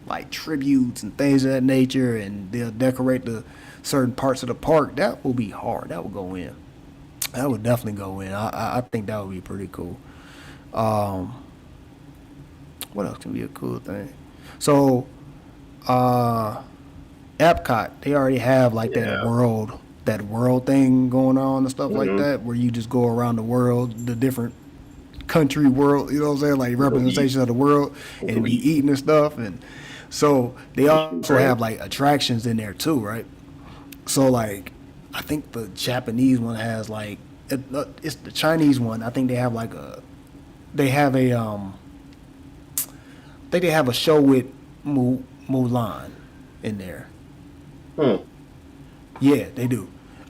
like tributes and things of that nature, and they'll decorate the certain parts of the park. That will be hard. That will go in. That would definitely go in. I think that would be pretty cool. What else can be a cool thing? So, Epcot, they already have like Yeah. that world thing going on and stuff like Mm-hmm. that, where you just go around the world, the different country world, you know what I'm saying, like Go eat. representation of the world, Go and be eat. eating and stuff. And so they also Right. have like attractions in there too, right? So like, I think the Japanese one has like it's the Chinese one. I think they have like they have a I think they have a show with Mulan in there. Hmm. Yeah, they do.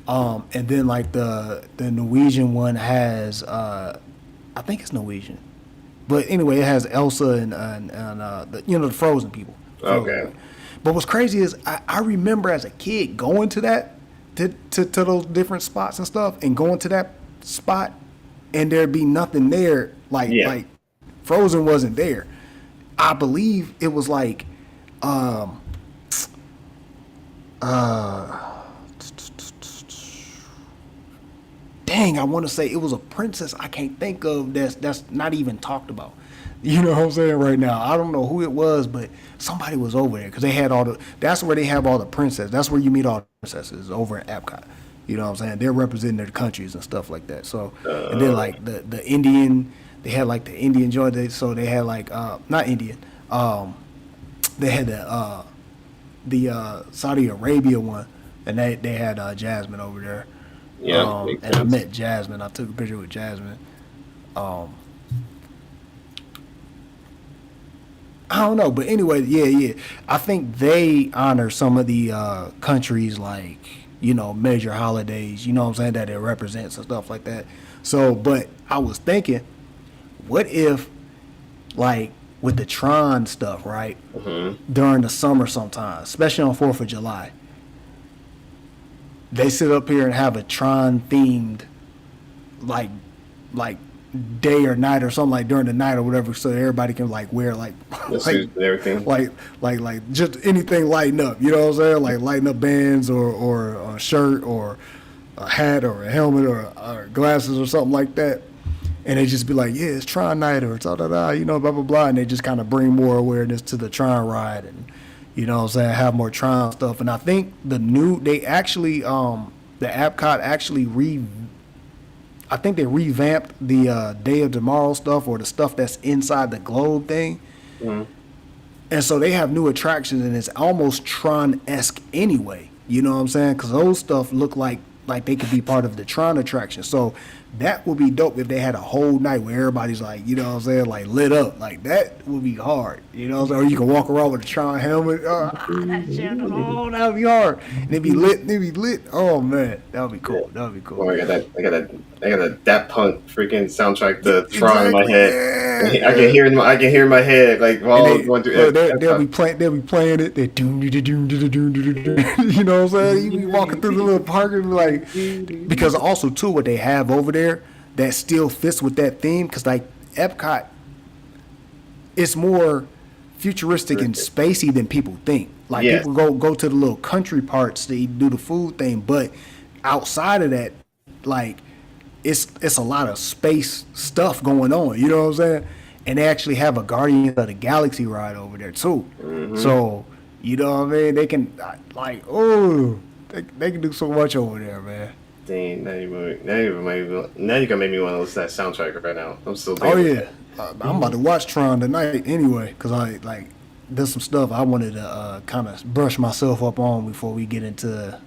And then like the Norwegian one has I think it's Norwegian, but anyway, it has Elsa and the, the Frozen people. Okay. But what's crazy is I remember as a kid going to that to those different spots and stuff, and going to that spot, and there'd be nothing there. Like Frozen wasn't there. I believe it was like dang, I want to say it was a princess I can't think of that's not even talked about. You know what I'm saying right now? I don't know who it was, but somebody was over there because they had that's where they have all the princesses. That's where you meet all the princesses over in Epcot. You know what I'm saying? They're representing their countries and stuff like that. So, and then like the Indian, they had like the Indian joint. So they had like, not Indian, they had the Saudi Arabia one, and they had Jasmine over there. Yeah, And I met Jasmine. I took a picture with Jasmine. I don't know, but anyway, yeah. I think they honor some of the countries like, major holidays, you know what I'm saying, that it represents and stuff like that. So, but I was thinking, what if, like, with the Tron stuff, right, during the summer sometimes, especially on 4th of July, they sit up here and have a Tron themed, like day or night or something, like during the night or whatever, so everybody can like wear like everything, like just anything lighting up, you know what I'm saying, like lighting up bands or a shirt or a hat or a helmet or glasses or something like that, and they just be like, yeah, it's Tron night or blah blah blah, and they just kind of bring more awareness to the Tron ride, and you know what I'm saying, have more Tron stuff. And I think they actually the Epcot actually I think they revamped the Day of Tomorrow stuff, or the stuff that's inside the globe thing. And so they have new attractions, and it's almost Tron-esque anyway. You know what I'm saying? Because those stuff look like they could be part of the Tron attraction. So that would be dope if they had a whole night where everybody's like, you know what I'm saying, like lit up. Like that would be hard. You know what I'm saying? Or you can walk around with a Tron helmet. That would be hard. And it'd be lit. Oh man, that would be cool. Oh, I got that Daft Punk freaking soundtrack, the Tron in my head. Yeah. I can hear in my head like while going through. They'll be playing it. They doom. You know what I'm saying? You be walking through the little park and be like, because also too what they have over there that still fits with that theme, because like Epcot, it's more futuristic and spacey than people think. Like people go to the little country parts to do the food thing, but outside of that, like it's a lot of space stuff going on. You know what I'm saying? And they actually have a Guardians of the Galaxy ride over there too. So you know what I mean? They can they can do so much over there, man. Dang, now you can make me want to listen to that soundtrack right now. I'm still thinking. Oh yeah, I'm about to watch Tron tonight anyway, because there's some stuff I wanted to kind of brush myself up on before we get into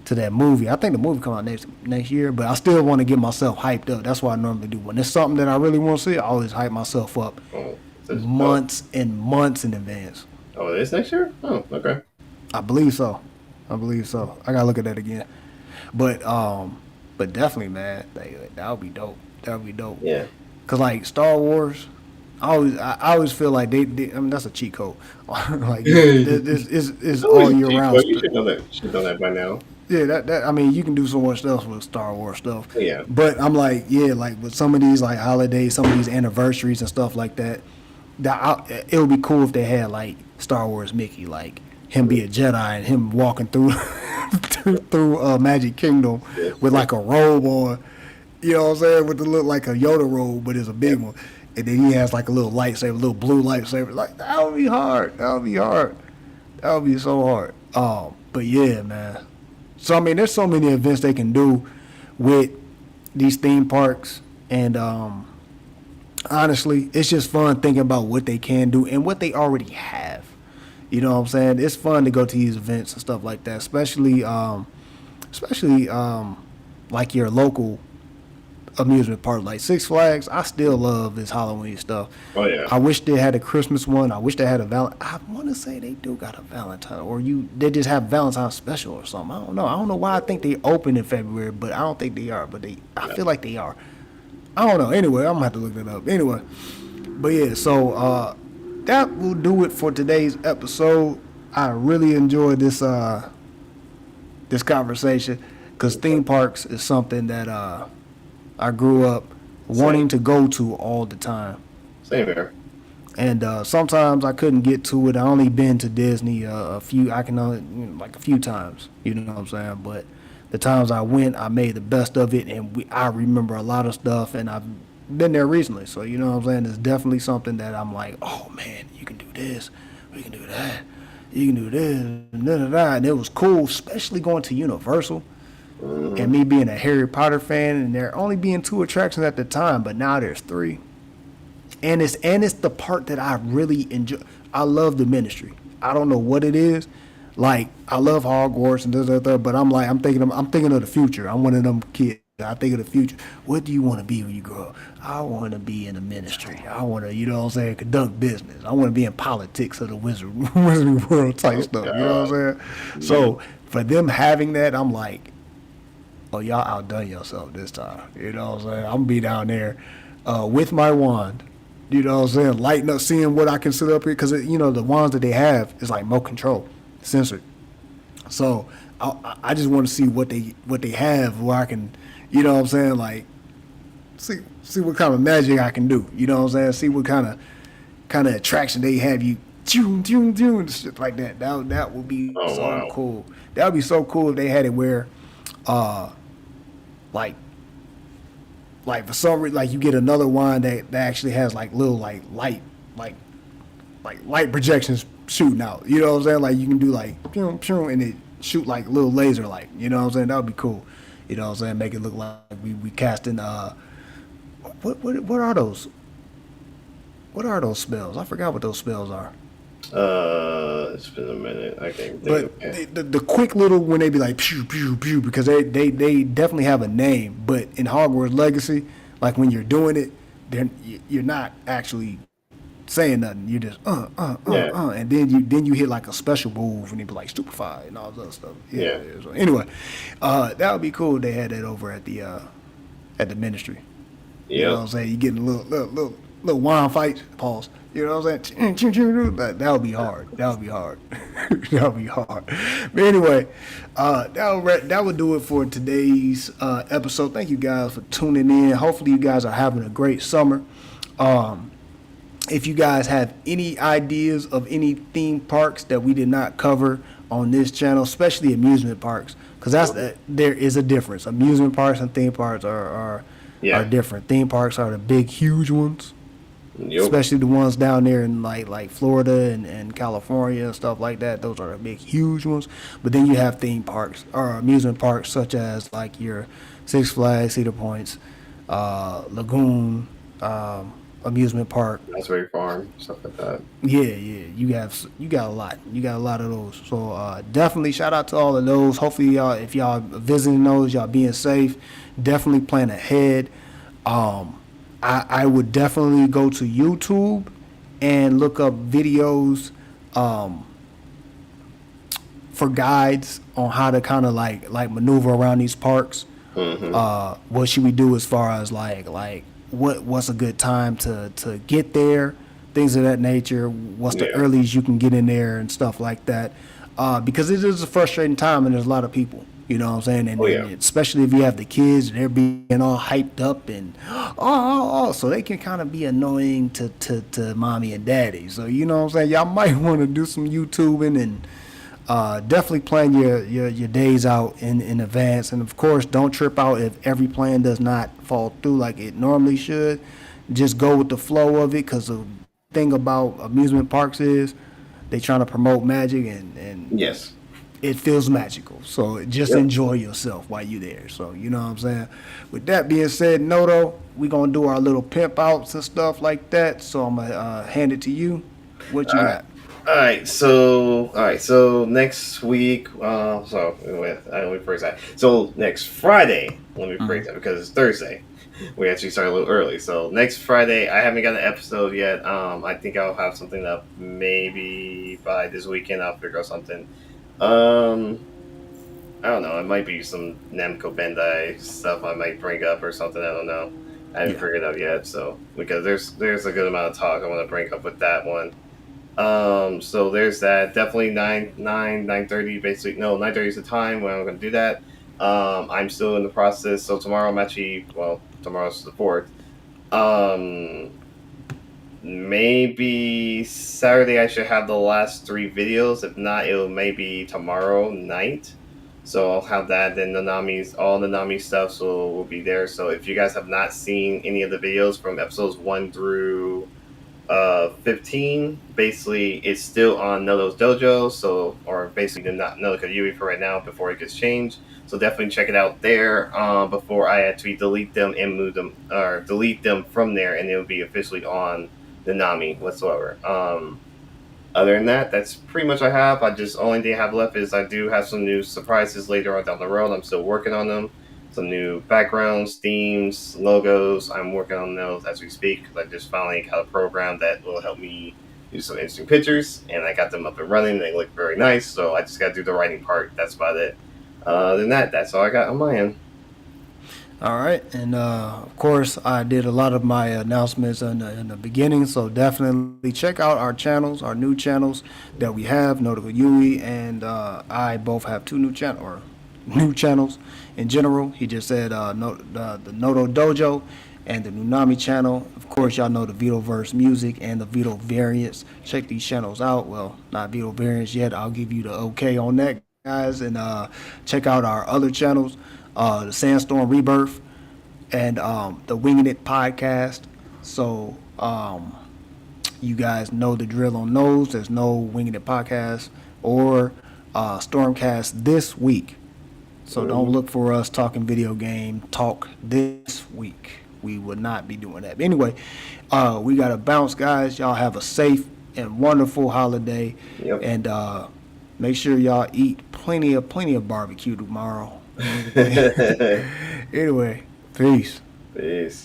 that movie. I think the movie come out next year, but I still want to get myself hyped up. That's what I normally do. When it's something that I really want to see, I always hype myself up months and months in advance. Oh, it is next year? Oh, okay. I believe so. I gotta look at that again. But definitely, man, that would be dope. Yeah. Cause like Star Wars, I always feel like they I mean, that's a cheat code. Like this is all year round. You should know that by now. Yeah, that I mean, you can do so much else with Star Wars stuff. Yeah. But I'm like, like with some of these like holidays, some of these anniversaries and stuff like that, it would be cool if they had like Star Wars Mickey, like him be a Jedi and him walking through through Magic Kingdom with like a robe on, you know what I'm saying, with the look like a Yoda robe, but it's a big one, and then he has like a little lightsaber, a little blue lightsaber. Like that would be hard. That would be so hard. But yeah, man. So I mean, there's so many events they can do with these theme parks, and honestly, it's just fun thinking about what they can do and what they already have. You know what I'm saying? It's fun to go to these events and stuff like that, especially like your local amusement parks. Like Six Flags, I still love this Halloween stuff. Oh yeah. I wish they had a Christmas one. I wish they had a I want to say they do got a Valentine, or they just have Valentine special or something. I don't know. I don't know why I think they open in February, but I don't think they are. But I feel like they are. I don't know. Anyway, I'm gonna have to look that up. Anyway, but yeah, so that will do it for today's episode. I really enjoyed this conversation because theme parks is something that I grew up wanting to go to all the time. Same here. And sometimes I couldn't get to it. I only been to Disney a few. I can only like a few times. You know what I'm saying? But the times I went, I made the best of it, and I remember a lot of stuff. And I've been there recently, so you know what I'm saying. It's definitely something that I'm like, oh man, you can do this, we can do that, you can do this, and da da da. And it was cool, especially going to Universal. And me being a Harry Potter fan, and there only being 2 attractions at the time, but now there's 3. And it's the part that I really enjoy. I love the Ministry. I don't know what it is. Like I love Hogwarts and this, that, but I'm thinking of the future. I'm one of them kids. I think of the future. What do you want to be when you grow up? I want to be in the Ministry. I want to, you know what I'm saying, conduct business. I want to be in politics of the Wizarding World type stuff. You know what I'm saying? So for them having that, I'm like, oh, y'all outdone yourself this time. You know what I'm saying? I'm going to be down there with my wand. You know what I'm saying? Lighting up, seeing what I can sit up here. Because, you know, the wands that they have is like remote control, censored. So I just want to see what they have where I can, you know what I'm saying, like, see what kind of magic I can do. You know what I'm saying? See what kind of attraction they have you, and shit like that. That would be cool. That would be so cool if they had it where, like for some reason, like you get another wand that actually has like little like light projections shooting out. You know what I'm saying? Like you can do like pew, pew, and it shoot like little laser light. You know what I'm saying? That would be cool. You know what I'm saying? Make it look like we casting what are those? What are those spells? I forgot what those spells are. It's been a minute. I can't think. But the quick little when they be like pew pew pew, because they definitely have a name. But in Hogwarts Legacy, like when you're doing it, then you're not actually saying nothing. You're just and then you hit like a special move and they be like stupefy and all this other stuff. Yeah. So anyway, that would be cool if they had that over at the Ministry. Yeah. You know what I'm saying? You getting a little wine fight. Pause. You know what I'm saying? That would be hard. That would be hard. But anyway, that would do it for today's episode. Thank you guys for tuning in. Hopefully you guys are having a great summer. If you guys have any ideas of any theme parks that we did not cover on this channel, especially amusement parks, because there is a difference. Amusement parks and theme parks are different. Theme parks are the big, huge ones. Yep. Especially the ones down there in like Florida and California and stuff like that. Those are the big, huge ones. But then you have theme parks or amusement parks such as like your Six Flags, Cedar Points, Lagoon, amusement park. Raspberry Farm, stuff like that. Yeah. You got a lot. You got a lot of those. So definitely shout out to all of those. Hopefully y'all, if y'all visiting those, y'all being safe. Definitely plan ahead. I would definitely go to YouTube and look up videos for guides on how to kind of like maneuver around these parks. Mm-hmm. What should we do as far as like what's a good time to get there, things of that nature. What's the earliest you can get in there and stuff like that. Because it is a frustrating time and there's a lot of people. You know what I'm saying? And especially if you have the kids, they're being all hyped up and so they can kind of be annoying to mommy and daddy. So you know what I'm saying? Y'all might want to do some YouTubing and definitely plan your days out in advance. And of course, don't trip out if every plan does not fall through like it normally should. Just go with the flow of it, because the thing about amusement parks is they trying to promote magic and yes. It feels magical. So just enjoy yourself while you're there. So, you know what I'm saying? With that being said, Noto, we're going to do our little pimp outs and stuff like that. So I'm going to hand it to you. What you got? All right. So next week, let me phrase that. So next Friday, let me phrase that because it's Thursday. we actually started a little early. So next Friday, I haven't got an episode yet. I think I'll have something up maybe by this weekend. I'll figure out something. Um, I don't know. It might be some Namco Bandai stuff I might bring up or something. I don't know. I haven't Yeah. figured it out yet. So because there's a good amount of talk I want to bring up with that one. So there's that. Definitely 9:30. Basically, no, 9:30 is the time when I'm going to do that. I'm still in the process. So tomorrow I'm actually tomorrow's the 4th. Um, Maybe Saturday I should have the last 3 videos. If not, it'll maybe tomorrow night. So I'll have that. Then all the Nami stuff will be there. So if you guys have not seen any of the videos from episodes 1 through 15, basically it's still on Nodo's Dojo, so or basically not Nodo Yui for right now before it gets changed. So definitely check it out there before I actually delete them and move them or delete them from there, and it'll be officially on the Nami whatsoever. Other than that, that's pretty much I have. Only thing I have left is I do have some new surprises later on down the road. I'm still working on them. Some new backgrounds, themes, logos. I'm working on those as we speak because I just finally got a program that will help me do some interesting pictures, and I got them up and running. They look very nice, so I just got to do the writing part. That's about it. Other than that, that's all I got on my end. All right, and of course, I did a lot of my announcements in the beginning, so definitely check out our channels, our new channels that we have. Nautical Yui and I both have two new channels in general. He just said the Noto Dojo and the Nunami channel. Of course, y'all know the VitoVerse music and the Vito variants. Check these channels out. Well, not Vito variants yet. I'll give you the okay on that, guys, and check out our other channels, the Sandstorm Rebirth and the Winging It podcast. So you guys know the drill on those. There's no Winging It podcast or Stormcast this week. So don't look for us talking video game talk this week. We would not be doing that. But anyway, we got to bounce, guys. Y'all have a safe and wonderful holiday. Yep. And make sure y'all eat plenty of barbecue tomorrow. Anyway, peace. Peace.